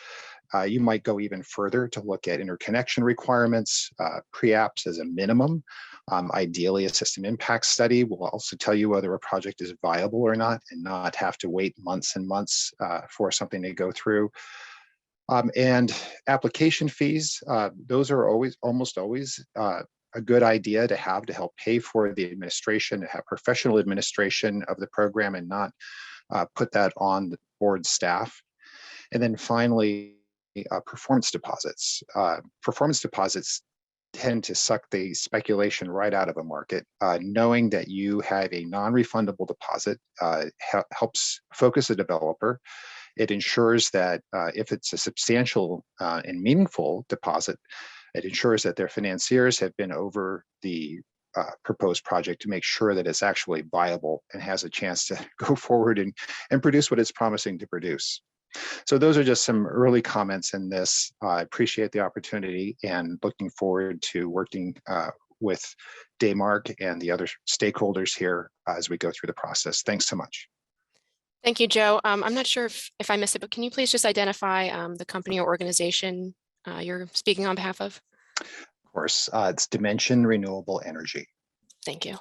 You might go even further to look at interconnection requirements, pre-apps as a minimum. Ideally, a system impact study will also tell you whether a project is viable or not, and not have to wait months and months for something to go through. And application fees, those are almost always a good idea to have to help pay for the administration, to have professional administration of the program and not put that on the board staff. And then finally, performance deposits. Performance deposits tend to suck the speculation right out of a market. Knowing that you have a non-refundable deposit helps focus a developer. It ensures that if it's a substantial and meaningful deposit, it ensures that their financiers have been over the proposed project to make sure that it's actually viable and has a chance to go forward and produce what it's promising to produce. So those are just some early comments in this. I appreciate the opportunity and looking forward to working with Daymark and the other stakeholders here as we go through the process. Thanks so much. Thank you, Joe. I'm not sure if I missed it, but can you please just identify the company or organization you're speaking on behalf of? Of course, it's Dimension Renewable Energy. Thank you.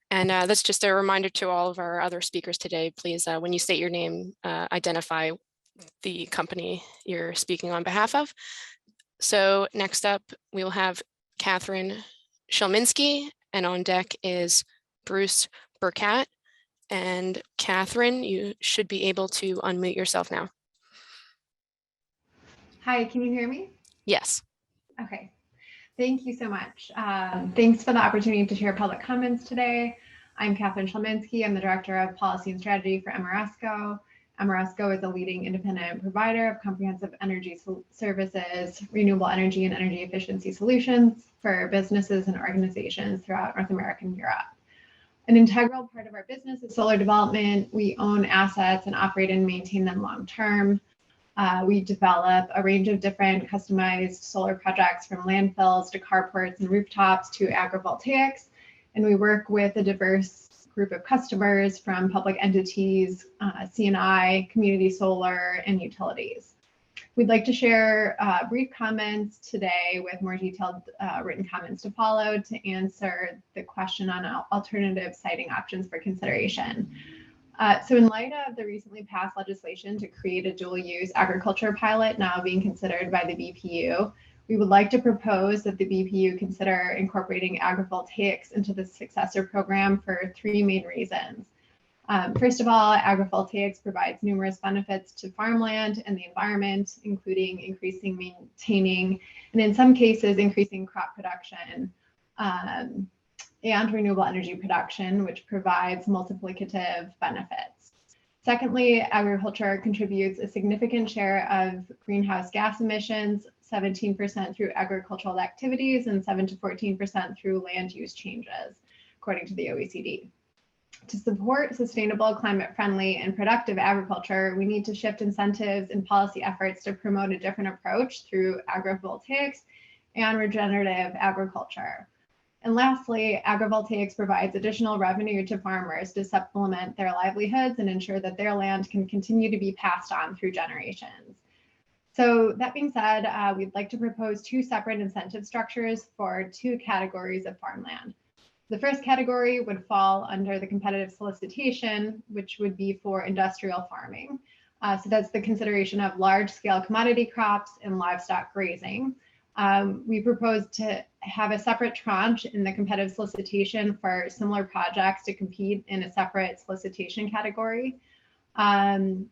And that's just a reminder to all of our other speakers today. Please, when you state your name, identify the company you're speaking on behalf of. So next up, we will have Catherine Smolinski, and on deck is Bruce Burkett. And Catherine, you should be able to unmute yourself now. Hi, can you hear me? Yes. Okay, thank you so much. Thanks for the opportunity to share public comments today. I'm Catherine Smolinski. I'm the Director of Policy and Strategy for Ameresco. Ameresco is a leading independent provider of comprehensive energy services, renewable energy and energy efficiency solutions for businesses and organizations throughout North America and Europe. An integral part of our business is solar development. We own assets and operate and maintain them long term. We develop a range of different customized solar projects, from landfills to carports and rooftops to agrivoltaics. And we work with a diverse group of customers from public entities, C&I, community solar, and utilities. We'd like to share brief comments today with more detailed written comments to follow to answer the question on alternative siting options for consideration. So in light of the recently passed legislation to create a dual-use agriculture pilot now being considered by the BPU, we would like to propose that the BPU consider incorporating agrivoltaics into the successor program for 3 main reasons. First of all, agrivoltaics provides numerous benefits to farmland and the environment, including increasing, maintaining, and in some cases, increasing crop production and renewable energy production, which provides multiplicative benefits. Secondly, agriculture contributes a significant share of greenhouse gas emissions, 17% through agricultural activities and 7 to 14% through land use changes, according to the OECD. To support sustainable, climate-friendly, and productive agriculture, we need to shift incentives and policy efforts to promote a different approach through agrivoltaics and regenerative agriculture. And lastly, agrivoltaics provides additional revenue to farmers to supplement their livelihoods and ensure that their land can continue to be passed on through generations. So that being said, we'd like to propose 2 separate incentive structures for 2 categories of farmland. The first category would fall under the competitive solicitation, which would be for industrial farming. So that's the consideration of large-scale commodity crops and livestock grazing. We propose to have a separate tranche in the competitive solicitation for similar projects to compete in a separate solicitation category. And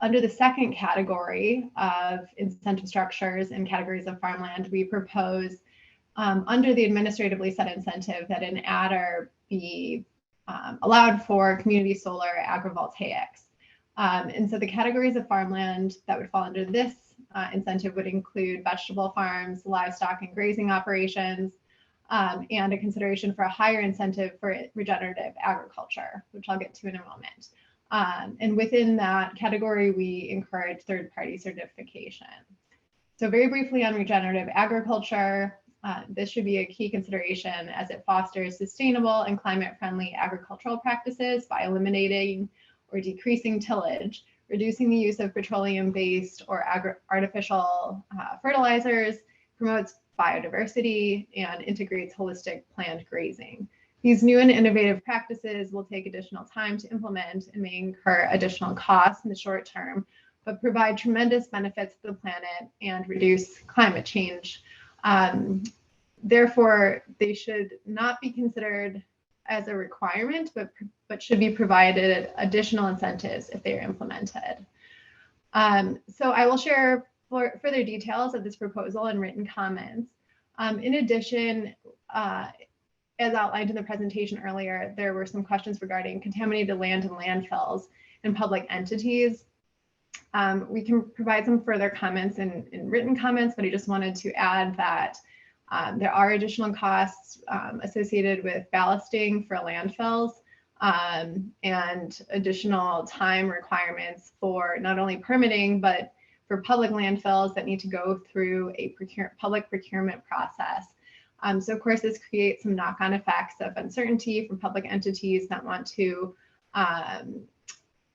under the second category of incentive structures and categories of farmland, we propose under the administratively set incentive that an adder be allowed for community solar agrivoltaics. And so the categories of farmland that would fall under this incentive would include vegetable farms, livestock and grazing operations, and a consideration for a higher incentive for regenerative agriculture, which I'll get to in a moment. And within that category, we encourage third-party certification. So very briefly on regenerative agriculture, this should be a key consideration as it fosters sustainable and climate-friendly agricultural practices by eliminating or decreasing tillage, reducing the use of petroleum-based or artificial fertilizers, promotes biodiversity, and integrates holistic planned grazing. These new and innovative practices will take additional time to implement and may incur additional costs in the short term, but provide tremendous benefits to the planet and reduce climate change. Therefore, they should not be considered as a requirement, but should be provided additional incentives if they are implemented. So I will share further details of this proposal in written comments. In addition, as outlined in the presentation earlier, there were some questions regarding contaminated land and landfills and public entities. We can provide some further comments in written comments, but I just wanted to add that there are additional costs associated with ballasting for landfills and additional time requirements for not only permitting, but for public landfills that need to go through a public procurement process. So of course, this creates some knock-on effects of uncertainty for public entities that want to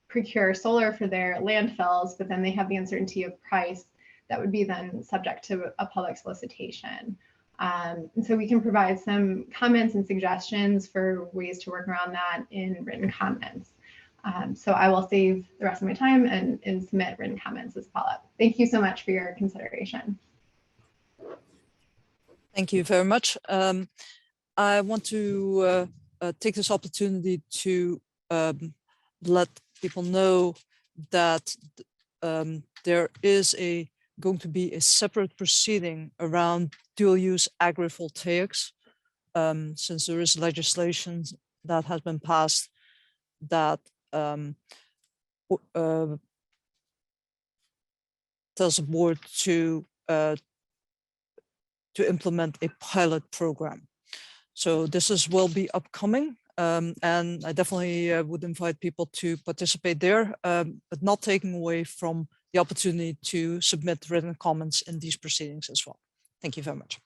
procure solar for their landfills, but then they have the uncertainty of price that would be then subject to a public solicitation. And so we can provide some comments and suggestions for ways to work around that in written comments. So I will save the rest of my time and submit written comments as follow-up. Thank you so much for your consideration. Thank you very much. I want to take this opportunity to let people know that there is going to be a separate proceeding around dual-use agrivoltaics, since there is legislation that has been passed that tells the board to implement a pilot program. So this will be upcoming, and I definitely would invite people to participate there, but not taking away from the opportunity to submit written comments in these proceedings as well. Thank you very much.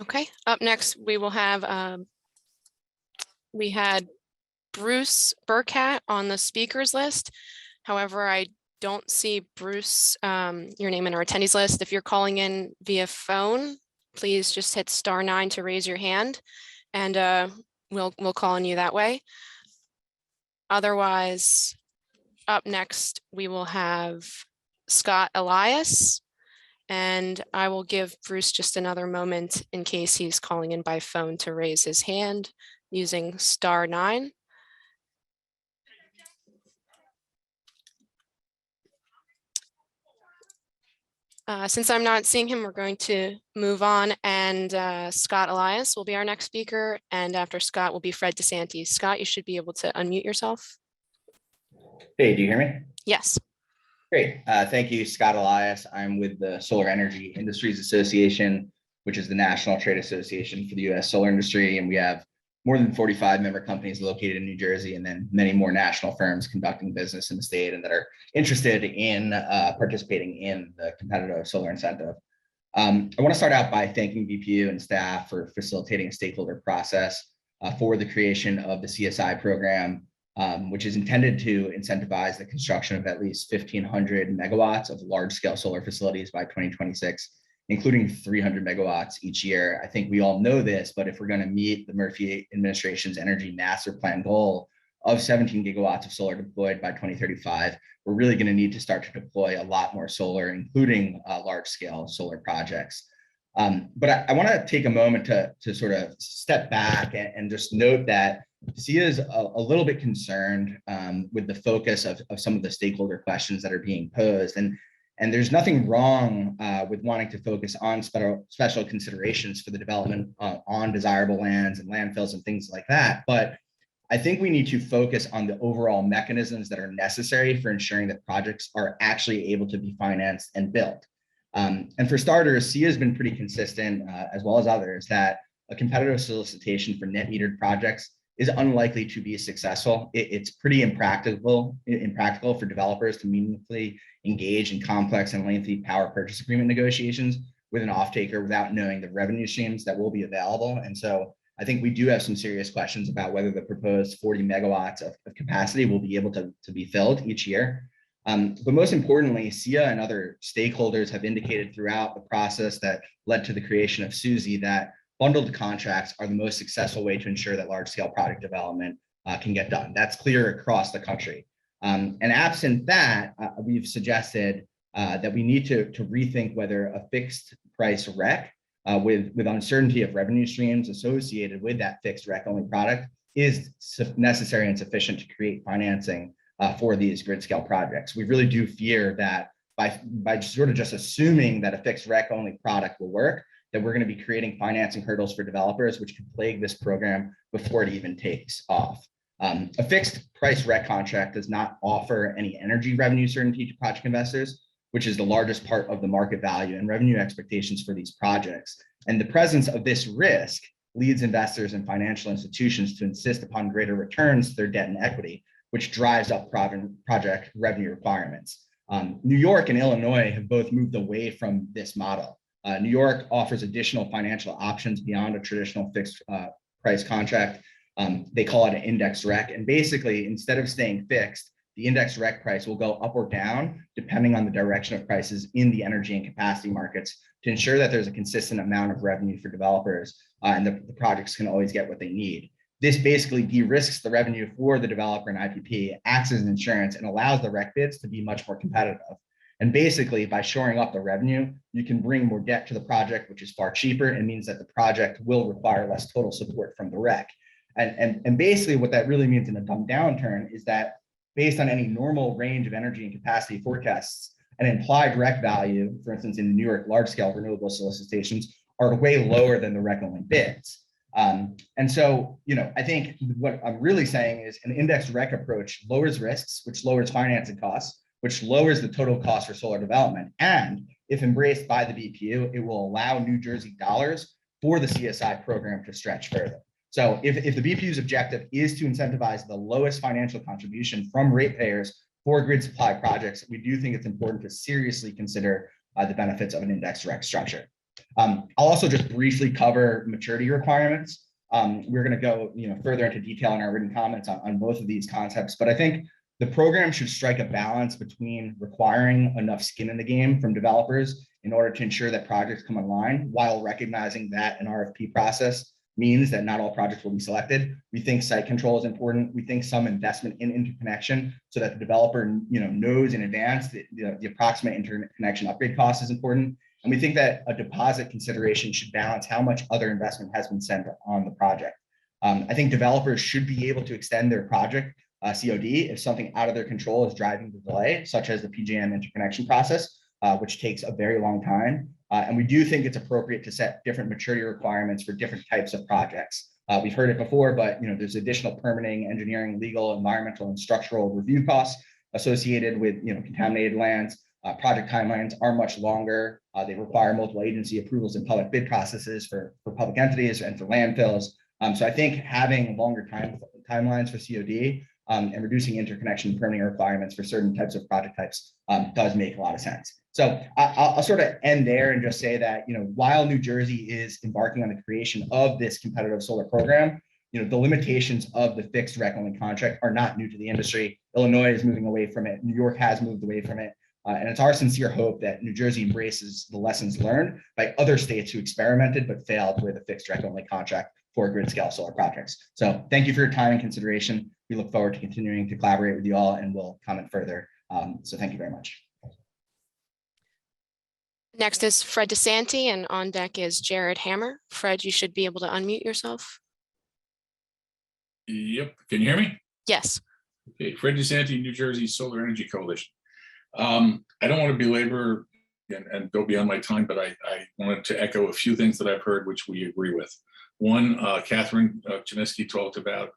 Okay, up next, we will have, we had Bruce Burkhat on the speakers list. However, I don't see Bruce, your name in our attendees list. If you're calling in via phone, please just hit *9 to raise your hand, and we'll call on you that way. Otherwise, up next, we will have Scott Elias, and I will give Bruce just another moment in case he's calling in by phone to raise his hand using *9. Since I'm not seeing him, we're going to move on, and Scott Elias will be our next speaker, and after Scott will be Fred DeSantis. Scott, you should be able to unmute yourself. Hey, do you hear me? Yes. Great. Thank you, Scott Elias. I'm with the Solar Energy Industries Association, which is the national trade association for the U.S. solar industry, and we have more than 45 member companies located in New Jersey, and then many more national firms conducting business in the state and that are interested in participating in the competitive solar incentive. I want to start out by thanking BPU and staff for facilitating a stakeholder process for the creation of the CSI program, which is intended to incentivize the construction of at least 1,500 megawatts of large-scale solar facilities by 2026. Including 300 megawatts each year. I think we all know this, but if we're going to meet the Murphy administration's energy master plan goal of 17 gigawatts of solar deployed by 2035, we're really going to need to start to deploy a lot more solar, including large-scale solar projects. But I want to take a moment to sort of step back and just note that SEIA is a little bit concerned with the focus of some of the stakeholder questions that are being posed. And there's nothing wrong with wanting to focus on special considerations for the development on desirable lands and landfills and things like that. But I think we need to focus on the overall mechanisms that are necessary for ensuring that projects are actually able to be financed and built. And for starters, SEIA has been pretty consistent, as well as others, that a competitive solicitation for net metered projects is unlikely to be successful. It's pretty impractical for developers to meaningfully engage in complex and lengthy power purchase agreement negotiations with an off-taker without knowing the revenue streams that will be available. And so I think we do have some serious questions about whether the proposed 40 megawatts of capacity will be able to be filled each year. But most importantly, SEIA and other stakeholders have indicated throughout the process that led to the creation of SUSI that bundled contracts are the most successful way to ensure that large-scale product development can get done. That's clear across the country. And absent that, we've suggested that we need to rethink whether a fixed price REC with uncertainty of revenue streams associated with that fixed REC only product is necessary and sufficient to create financing for these grid scale projects. We really do fear that by sort of just assuming that a fixed REC only product will work, that we're going to be creating financing hurdles for developers, which could plague this program before it even takes off. A fixed price REC contract does not offer any energy revenue certainty to project investors, which is the largest part of the market value and revenue expectations for these projects. And the presence of this risk leads investors and financial institutions to insist upon greater returns to their debt and equity, which drives up project revenue requirements. New York and Illinois have both moved away from this model. New York offers additional financial options beyond a traditional fixed price contract. They call it an index REC. And basically, instead of staying fixed, the index REC price will go up or down depending on the direction of prices in the energy and capacity markets to ensure that there's a consistent amount of revenue for developers and the projects can always get what they need. This basically de-risks the revenue for the developer and IPP, acts as an insurance, and allows the REC bids to be much more competitive. And basically, by shoring up the revenue, you can bring more debt to the project, which is far cheaper and means that the project will require less total support from the REC. And basically what that really means in a dumb downturn is that based on any normal range of energy and capacity forecasts, an implied REC value, for instance, in the New York large-scale renewable solicitations, are way lower than the REC-only bids. And so, I think what I'm really saying is an indexed REC approach lowers risks, which lowers financing costs, which lowers the total cost for solar development. And if embraced by the BPU, it will allow New Jersey dollars for the CSI program to stretch further. So if the BPU's objective is to incentivize the lowest financial contribution from ratepayers for grid supply projects, we do think it's important to seriously consider the benefits of an indexed REC structure. I'll also just briefly cover maturity requirements. We're going to go further into detail in our written comments on both of these concepts, but I think the program should strike a balance between requiring enough skin in the game from developers in order to ensure that projects come online, while recognizing that an RFP process means that not all projects will be selected. We think site control is important. We think some investment in interconnection so that the developer knows in advance the approximate interconnection upgrade cost is important. And we think that a deposit consideration should balance how much other investment has been spent on the project. I think developers should be able to extend their project COD if something out of their control is driving the delay, such as the PJM interconnection process, which takes a very long time. And we do think it's appropriate to set different maturity requirements for different types of projects. We've heard it before, but there's additional permitting, engineering, legal, environmental, and structural review costs associated with contaminated lands. Project timelines are much longer. They require multiple agency approvals and public bid processes for public entities and for landfills. So I think having longer timelines for COD and reducing interconnection permitting requirements for certain types of project types does make a lot of sense. So I'll sort of end there and just say that, while New Jersey is embarking on the creation of this competitive solar program, the limitations of the fixed direct only contract are not new to the industry. Illinois is moving away from it. New York has moved away from it. And it's our sincere hope that New Jersey embraces the lessons learned by other states who experimented but failed with a fixed direct only contract for grid scale solar projects. So thank you for your time and consideration. We look forward to continuing to collaborate with you all, and we'll comment further. So thank you very much. Next is Fred DeSanti, and on deck is Jared Hammer. Fred, you should be able to unmute yourself. Yep. Can you hear me? Yes. Okay. Fred DeSanti, New Jersey Solar Energy Coalition. I don't want to belabor and go beyond my time, but I wanted to echo a few things that I've heard, which we agree with. One, Catherine Chiniski talked about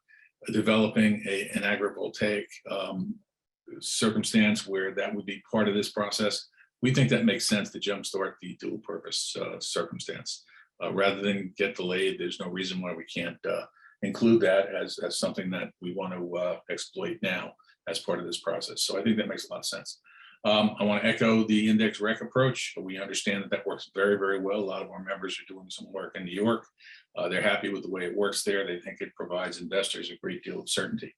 developing an agrivoltaic circumstance where that would be part of this process. We think that makes sense to jumpstart the dual purpose circumstance. Rather than get delayed, there's no reason why we can't include that as something that we want to exploit now as part of this process. So I think that makes a lot of sense. I want to echo the index rec approach. We understand that works very, very well. A lot of our members are doing some work in New York. They're happy with the way it works there. They think it provides investors a great deal of certainty.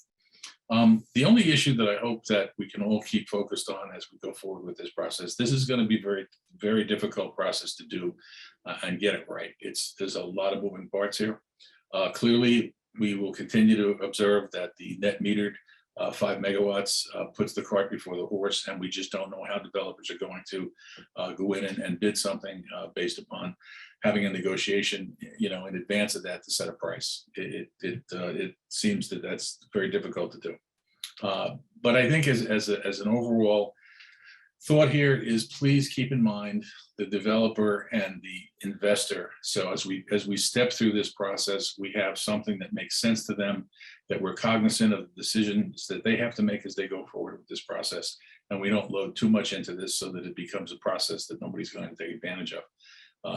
The only issue that I hope that we can all keep focused on as we go forward with this process, this is going to be very, very difficult process to do and get it right. There's a lot of moving parts here. Clearly, we will continue to observe that the net metered 5 megawatts puts the cart before the horse, and we just don't know how developers are going to go in and bid something based upon having a negotiation, in advance of that to set a price. It seems that that's very difficult to do. But I think as an overall thought here is, please keep in mind the developer and the investor. So as we step through this process, we have something that makes sense to them, that we're cognizant of the decisions that they have to make as they go forward with this process, and we don't load too much into this so that it becomes a process that nobody's going to take advantage of.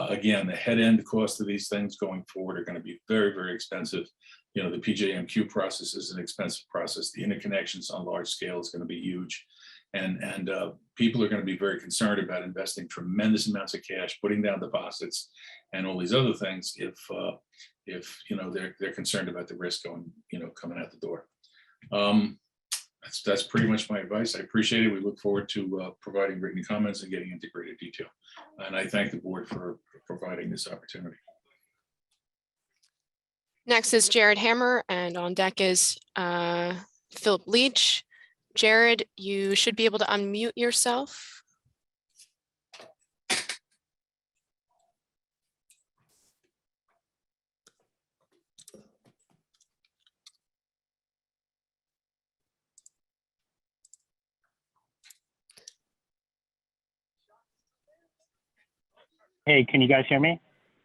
Again, the head end cost of these things going forward are going to be very, very expensive. The PJMQ process is an expensive process. The interconnections on large scale is going to be huge. And people are going to be very concerned about investing tremendous amounts of cash, putting down deposits, and all these other things if they're concerned about the risk going coming out the door. That's pretty much my advice. I appreciate it. We look forward to providing written comments and getting into greater detail. And I thank the board for providing this opportunity. Next is Jared Hammer, and on deck is Philip Leach. Jared, you should be able to unmute yourself. Hey, can you guys hear me?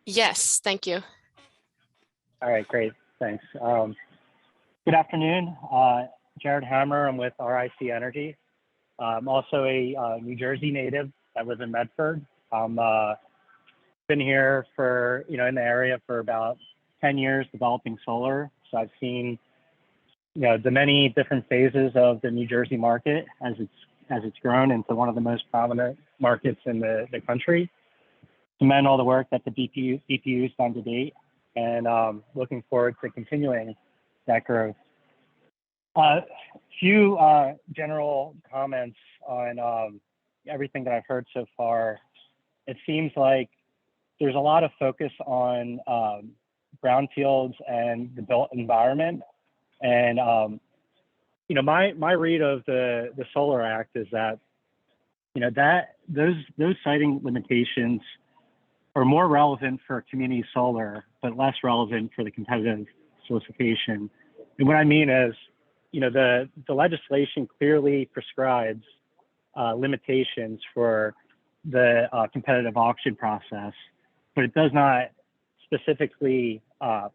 Yes, thank you. All right, great, thanks. Good afternoon, Jared Hammer. I'm with RIC Energy. I'm also a New Jersey native. I live in Medford. I'm been here for, in the area for about 10 years developing solar. So I've seen, the many different phases of the New Jersey market as it's grown into one of the most prominent markets in the country. commend all the work that the BPU's done to date, and looking forward to continuing that growth. Few general comments on everything that I've heard so far. It seems like there's a lot of focus on brownfields and the built environment. And you know, my read of the Solar Act is that, you know, that those siting limitations are more relevant for community solar, but less relevant for the competitive solicitation. And what I mean is, you know, the legislation clearly prescribes limitations for the competitive auction process, but it does not specifically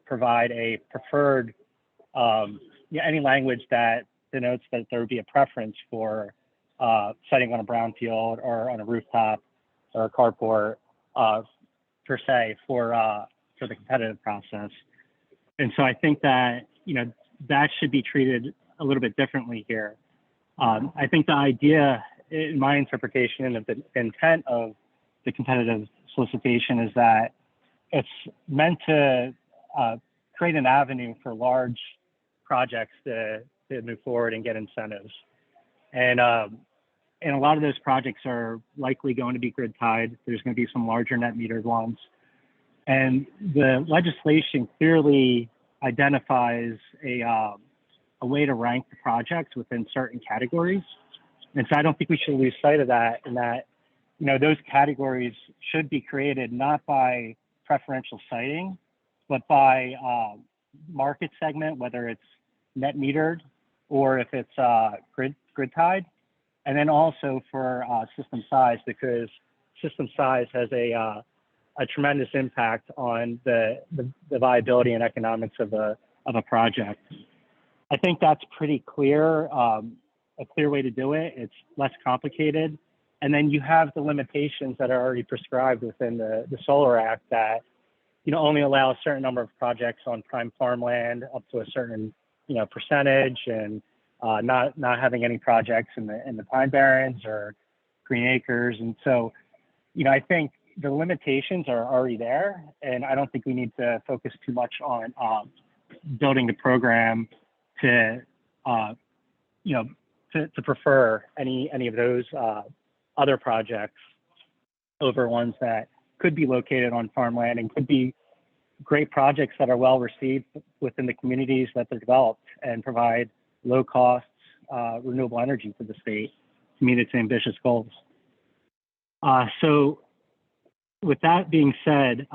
provide a preferred, any language that denotes that there would be a preference for siting on a brownfield or on a rooftop or a carport per se for the competitive process. And so I think that, you know, that should be treated a little bit differently here. I think the idea, in my interpretation of the intent of the competitive solicitation, is that it's meant to create an avenue for large projects to move forward and get incentives. And a lot of those projects are likely going to be grid tied. There's going to be some larger net metered ones. And the legislation clearly identifies a way to rank the projects within certain categories. And so I don't think we should lose sight of that, and that, you know, those categories should be created not by preferential siting, but by market segment, whether it's net metered or if it's grid tied. And then also for system size, because system size has a tremendous impact on the viability and economics of a project. I think that's pretty clear, a clear way to do it. It's less complicated. And then you have the limitations that are already prescribed within the Solar Act that, you know, only allow a certain number of projects on prime farmland up to a certain, you know, percentage, and not having any projects in the Pine Barrens or Green Acres. And so, you know, I think the limitations are already there, and I don't think we need to focus too much on building the program to, you know, to prefer any of those other projects over ones that could be located on farmland and could be great projects that are well received within the communities that they're developed and provide low cost renewable energy to the state to meet its ambitious goals. So with that being said,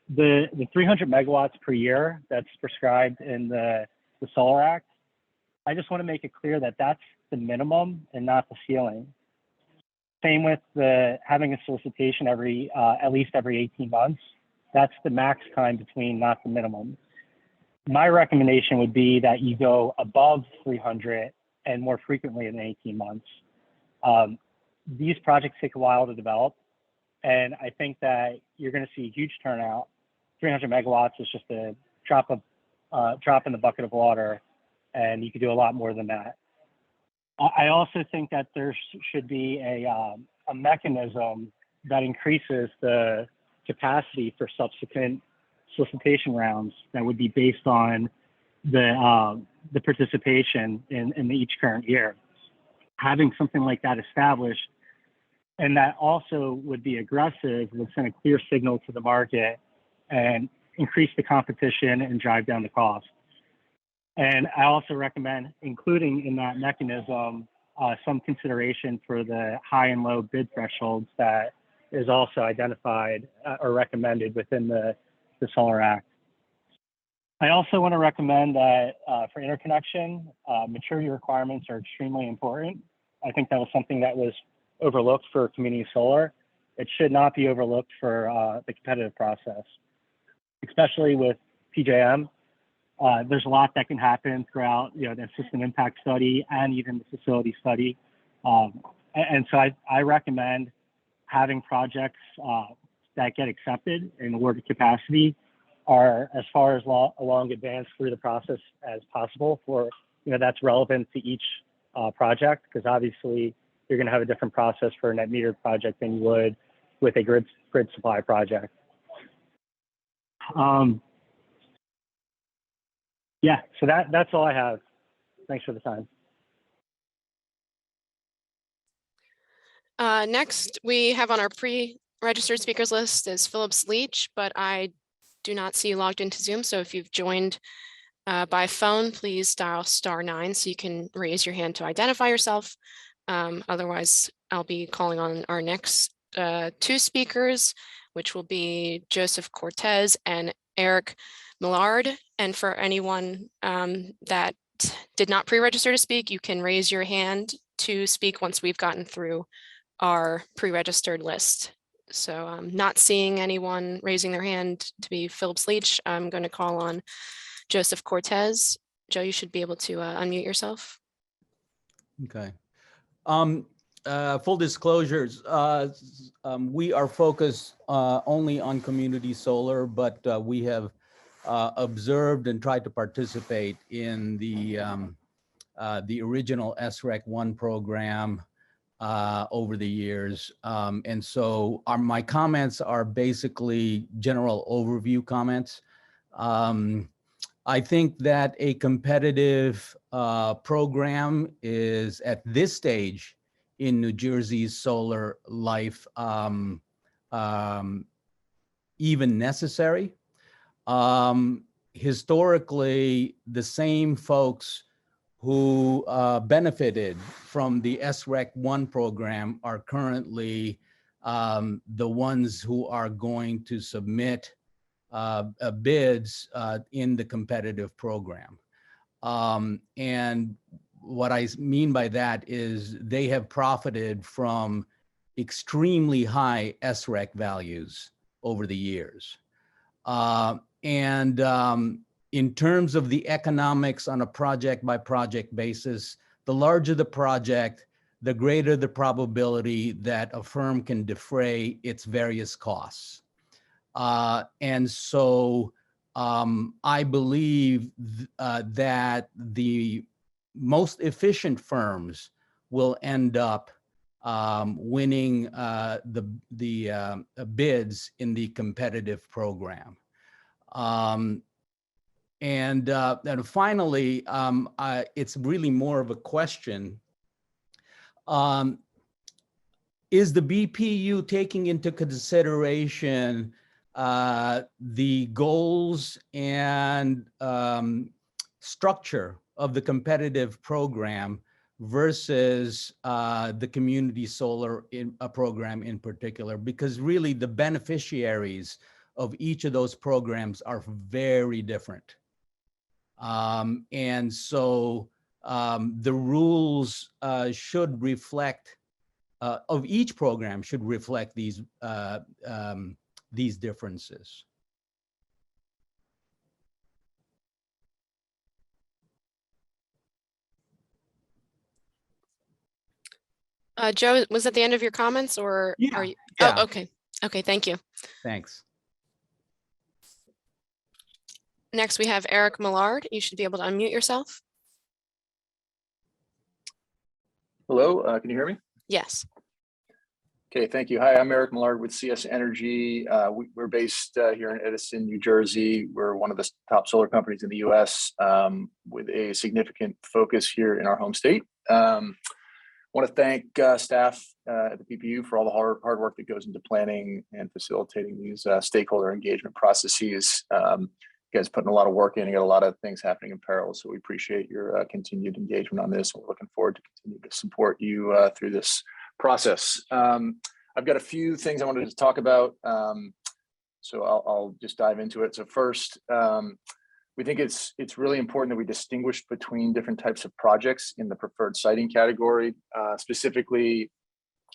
the 300 megawatts per year that's prescribed in the Solar Act, I just want to make it clear that that's the minimum and not the ceiling. Same with having a solicitation at least every 18 months. That's the max time between, not the minimum. My recommendation would be that you go above 300 and more frequently than 18 months. These projects take a while to develop, and I think that you're going to see a huge turnout. 300 megawatts is just a drop in the bucket of water, and you could do a lot more than that. I also think that there should be a mechanism that increases the capacity for subsequent solicitation rounds that would be based on the participation in each current year. Having something like that established, and that also would be aggressive, would send a clear signal to the market and increase the competition and drive down the cost. And I also recommend including in that mechanism some consideration for the high and low bid thresholds that is also identified or recommended within the Solar Act. I also want to recommend that for interconnection, maturity requirements are extremely important. I think that was something that was overlooked for community solar. It should not be overlooked for the competitive process, especially with PJM. There's a lot that can happen throughout, you know, the system impact study and even the facility study. And so I recommend having projects that get accepted and awarded capacity are as far as along advanced through the process as possible for, you know, that's relevant to each project, because obviously you're going to have a different process for a net metered project than you would with a grid supply project. Yeah, so that's all I have. Thanks for the time. Next, we have on our pre-registered speakers list is Phillips Leach, but I do not see you logged into Zoom. So if you've joined by phone, please dial *9 so you can raise your hand to identify yourself. Otherwise, I'll be calling on our next two speakers, which will be Joseph Cortez and Eric Millard. And for anyone that did not pre-register to speak, you can raise your hand to speak once we've gotten through our pre-registered list. So I'm not seeing anyone raising their hand to be Phillips Leach. I'm going to call on Joseph Cortez. Joe, you should be able to unmute yourself. Okay. Full disclosures, we are focused only on community solar, but we have observed and tried to participate in the original SREC 1 program over the years. And so my comments are basically general overview comments. I think that a competitive program is at this stage in New Jersey's solar life even necessary. Historically, the same folks who benefited from the SREC 1 program are currently the ones who are going to submit bids in the competitive program. And what I mean by that is they have profited from extremely high SREC values over the years. In terms of the economics on a project by project basis, the larger the project, the greater the probability that a firm can defray its various costs. And so I believe that the most efficient firms will end up winning the bids in the competitive program. And finally, it's really more of a question. Is the BPU taking into consideration the goals and structure of the competitive program versus the community solar program in particular? Because really the beneficiaries of each of those programs are very different. And so the rules should reflect, of each program should reflect these differences. Joe, was that the end of your comments or yeah, are you? Yeah. Oh, okay. Okay, thank you. Thanks. Next, we have Eric Millard. You should be able to unmute yourself. Hello, can you hear me? Yes. Okay, thank you. Hi, I'm Eric Millard with CS Energy. We're based here in Edison, New Jersey. We're one of the top solar companies in the US with a significant focus here in our home state. I want to thank staff at the PPU for all the hard work that goes into planning and facilitating these stakeholder engagement processes. You guys putting a lot of work in. You got a lot of things happening in parallel, so we appreciate your continued engagement on this. We're looking forward to continue to support you through this process. I've got a few things I wanted to talk about, so I'll just dive into it. So first, we think it's really important that we distinguish between different types of projects in the preferred siting category. Specifically,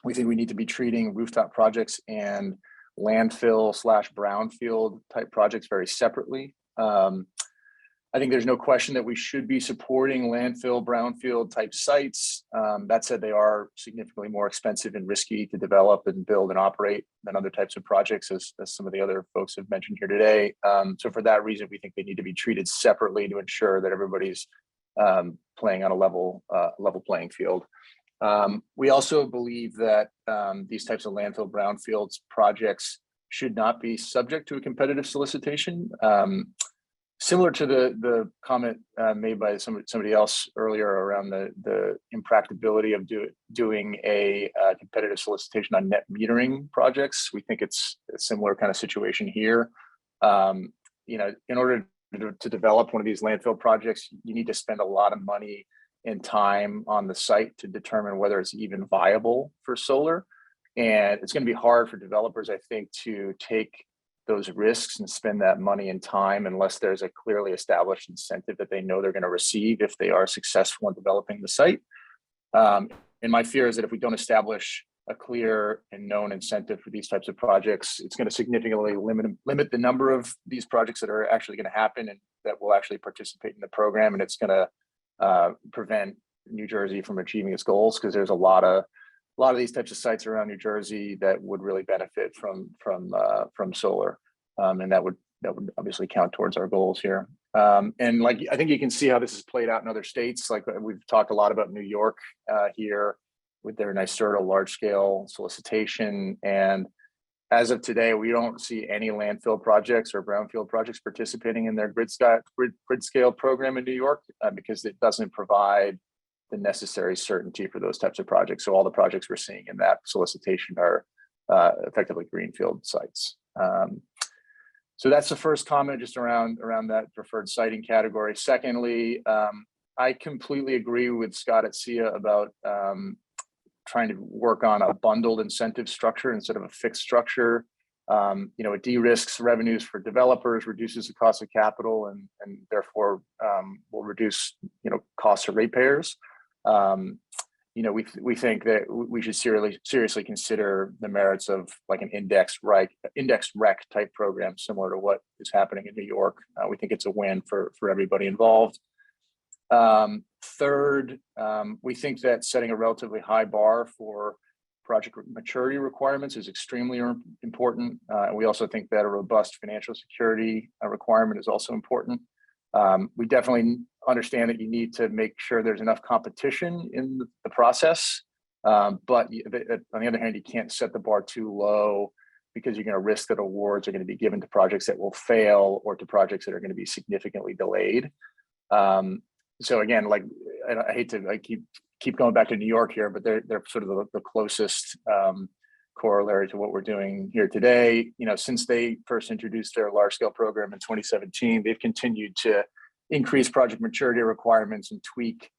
we think we need to be treating rooftop projects and landfill/brownfield type projects very separately. I think there's no question that we should be supporting landfill, brownfield type sites. That said, they are significantly more expensive and risky to develop and build and operate than other types of projects, as some of the other folks have mentioned here today. So for that reason, we think they need to be treated separately to ensure that everybody's playing on a level playing field. We also believe that these types of landfill brownfields projects should not be subject to a competitive solicitation. Similar to the comment made by somebody else earlier around the impracticability of doing a competitive solicitation on net metering projects, we think it's a similar kind of situation here. You know, in order to develop one of these landfill projects, you need to spend a lot of money and time on the site to determine whether it's even viable for solar. And it's going to be hard for developers, I think, to take those risks and spend that money and time unless there's a clearly established incentive that they know they're going to receive if they are successful in developing the site. And my fear is that if we don't establish a clear and known incentive for these types of projects, it's going to significantly limit the number of these projects that are actually going to happen and that will actually participate in the program. And it's going to prevent New Jersey from achieving its goals, because there's a lot of these types of sites around New Jersey that would really benefit from solar, and that would obviously count towards our goals here. And like, I think you can see how this is played out in other states. Like we've talked a lot about New York here with their NYSERDA large scale solicitation. And as of today, we don't see any landfill projects or brownfield projects participating in their grid scale program in New York because it doesn't provide the necessary certainty for those types of projects. So all the projects we're seeing in that solicitation are effectively greenfield sites. So that's the first comment just around that preferred siting category. Secondly, I completely agree with Scott at SIA about trying to work on a bundled incentive structure instead of a fixed structure. You know, it de-risks revenues for developers, reduces the cost of capital, and therefore will reduce, you know, costs of ratepayers. You know, we think that we should seriously consider the merits of like an index rec type program similar to what is happening in New York. We think it's a win for everybody involved. Third, we think that setting a relatively high bar for project maturity requirements is extremely important. And we also think that a robust financial security requirement is also important. We definitely understand that you need to make sure there's enough competition in the process. But on the other hand, you can't set the bar too low because you're going to risk that awards are going to be given to projects that will fail or to projects that are going to be significantly delayed. So again, like, I hate to keep going back to New York here, but they're sort of the closest corollary to what we're doing here today. You know, since they first introduced their large scale program in 2017, they've continued to increase project maturity requirements and tweak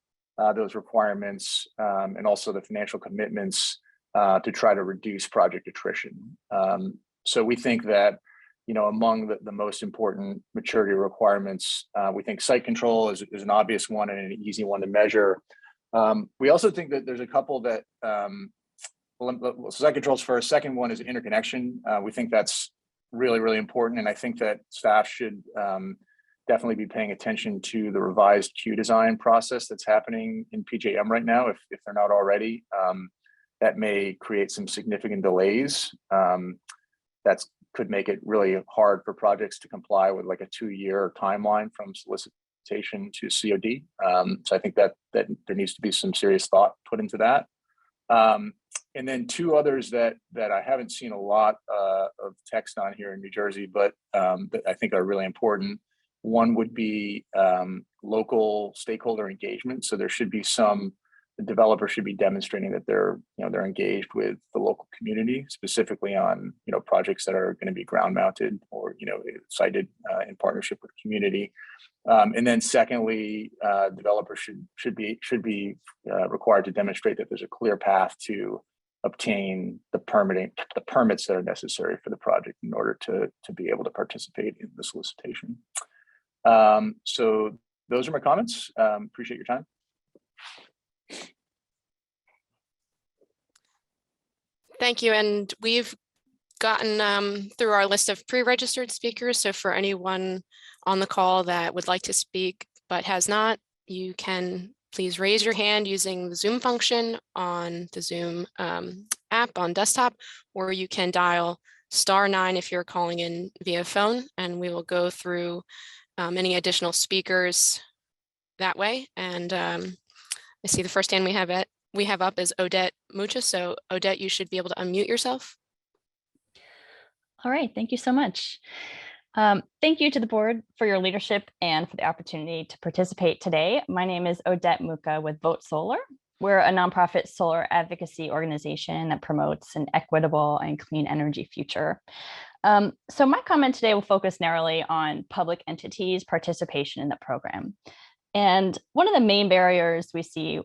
those requirements and also the financial commitments to try to reduce project attrition. So we think that, you know, among the most important maturity requirements, we think site control is an obvious one and an easy one to measure. We also think that there's a couple that, well, site controls first. Second one is interconnection. We think that's really, really important. And I think that staff should definitely be paying attention to the revised queue design process that's happening in PJM right now, if they're not already. That may create some significant delays. That could make it really hard for projects to comply with like a 2-year timeline from solicitation to COD. So I think that there needs to be some serious thought put into that. And then two others that I haven't seen a lot of text on here in New Jersey, but that I think are really important. One would be local stakeholder engagement. So there should be the developer should be demonstrating that they're engaged with the local community, specifically on, you know, projects that are going to be ground mounted or, you know, sited in partnership with the community. And then secondly, developers should be required to demonstrate that there's a clear path to obtain the permits that are necessary for the project in order to be able to participate in the solicitation. So those are my comments. Appreciate your time. Thank you. And we've gotten through our list of pre-registered speakers. So for anyone on the call that would like to speak but has not, you can please raise your hand using the Zoom function on the Zoom app on desktop, or you can dial *9 if you're calling in via phone, and we will go through any additional speakers that way. And I see the first hand we have we have up is Odette Mucha. So Odette, you should be able to unmute yourself. All right, thank you so much. Thank you to the board for your leadership and for the opportunity to participate today. My name is Odette Mucha with Vote Solar. We're a nonprofit solar advocacy organization that promotes an equitable and clean energy future. So my comment today will focus narrowly on public entities' participation in the program. And one of the main barriers we see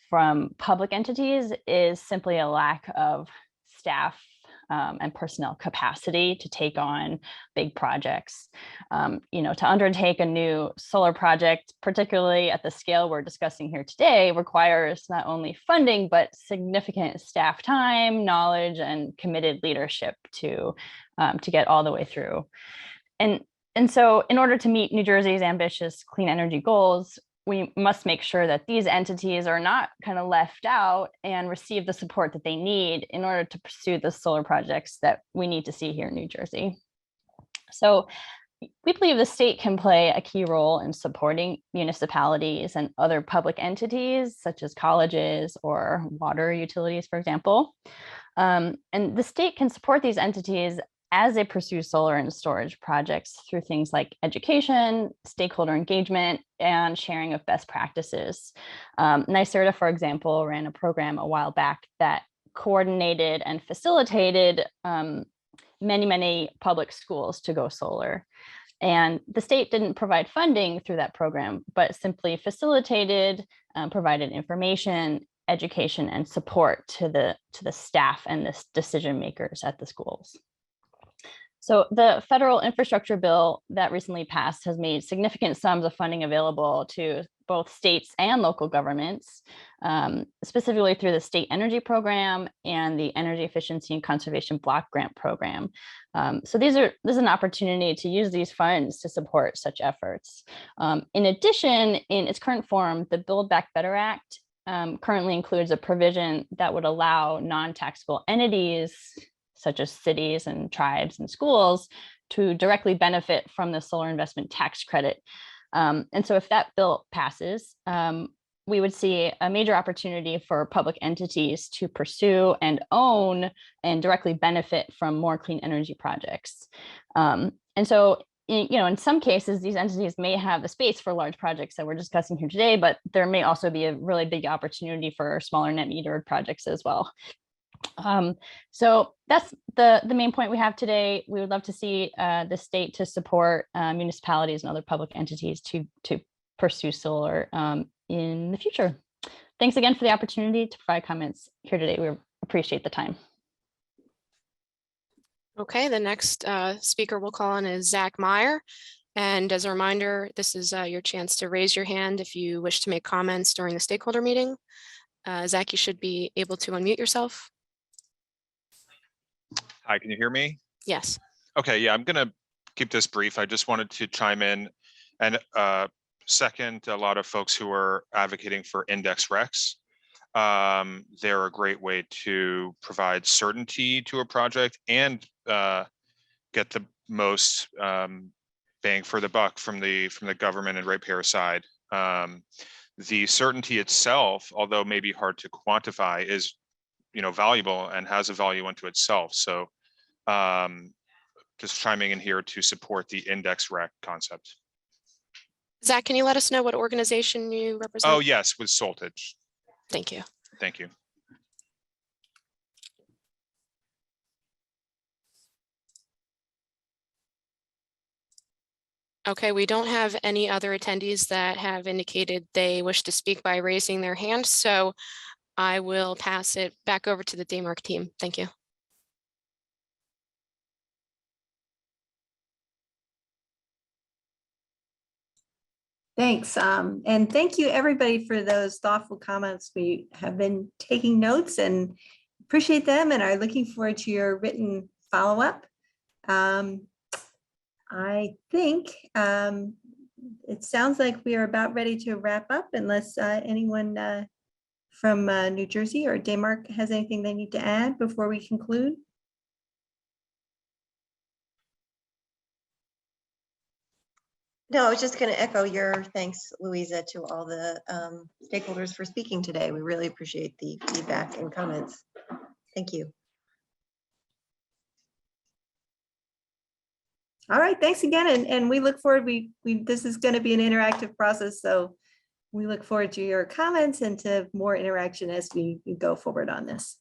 from public entities is simply a lack of staff and personnel capacity to take on big projects. To undertake a new solar project, particularly at the scale we're discussing here today, requires not only funding, but significant staff time, knowledge, and committed leadership to get all the way through. And so in order to meet New Jersey's ambitious clean energy goals, we must make sure that these entities are not kind of left out and receive the support that they need in order to pursue the solar projects that we need to see here in New Jersey. So we believe the state can play a key role in supporting municipalities and other public entities, such as colleges or water utilities, for example. And the state can support these entities as they pursue solar and storage projects through things like education, stakeholder engagement, and sharing of best practices. NYSERDA, for example, ran a program a while back that coordinated and facilitated many public schools to go solar. And the state didn't provide funding through that program, but simply facilitated, provided information, education, and support to the staff and the decision makers at the schools. So the federal infrastructure bill that recently passed has made significant sums of funding available to both states and local governments, specifically through the State Energy Program and the Energy Efficiency and Conservation Block Grant Program. So this is an opportunity to use these funds to support such efforts. In addition, in its current form, the Build Back Better Act currently includes a provision that would allow non-taxable entities, such as cities and tribes and schools, to directly benefit from the solar investment tax credit. And so if that bill passes, we would see a major opportunity for public entities to pursue and own and directly benefit from more clean energy projects. And so, in some cases, these entities may have the space for large projects that we're discussing here today, but there may also be a really big opportunity for smaller net metered projects as well. So that's the main point we have today. We would love to see the state to support municipalities and other public entities to pursue solar in the future. Thanks again for the opportunity to provide comments here today. We appreciate the time. Okay, the next speaker we'll call on is Zach Meyer. And as a reminder, this is your chance to raise your hand if you wish to make comments during the stakeholder meeting. Zach, you should be able to unmute yourself. Hi, can you hear me? Yes. Okay, yeah, I'm going to keep this brief. I just wanted to chime in and second a lot of folks who are advocating for index recs. They're a great way to provide certainty to a project and get the most bang for the buck from the government and ratepayer side. The certainty itself, although maybe hard to quantify, is valuable and has a value unto itself. So just chiming in here to support the index rec concept. Zach, can you let us know what organization you represent? Oh, yes, with Soltage. Thank you. Thank you. Okay, we don't have any other attendees that have indicated they wish to speak by raising their hand. So I will pass it back over to the Daymark team. Thank you. Thanks. And thank you everybody for those thoughtful comments. We have been taking notes and appreciate them and are looking forward to your written follow-up. I think it sounds like we are about ready to wrap up unless anyone from New Jersey or Daymark has anything they need to add before we conclude. No, I was just going to echo your thanks, Louisa, to all the stakeholders for speaking today. We really appreciate the feedback and comments. Thank you. All right, thanks again. And we look forward, this is going to be an interactive process, so we look forward to your comments and to more interaction as we go forward on this.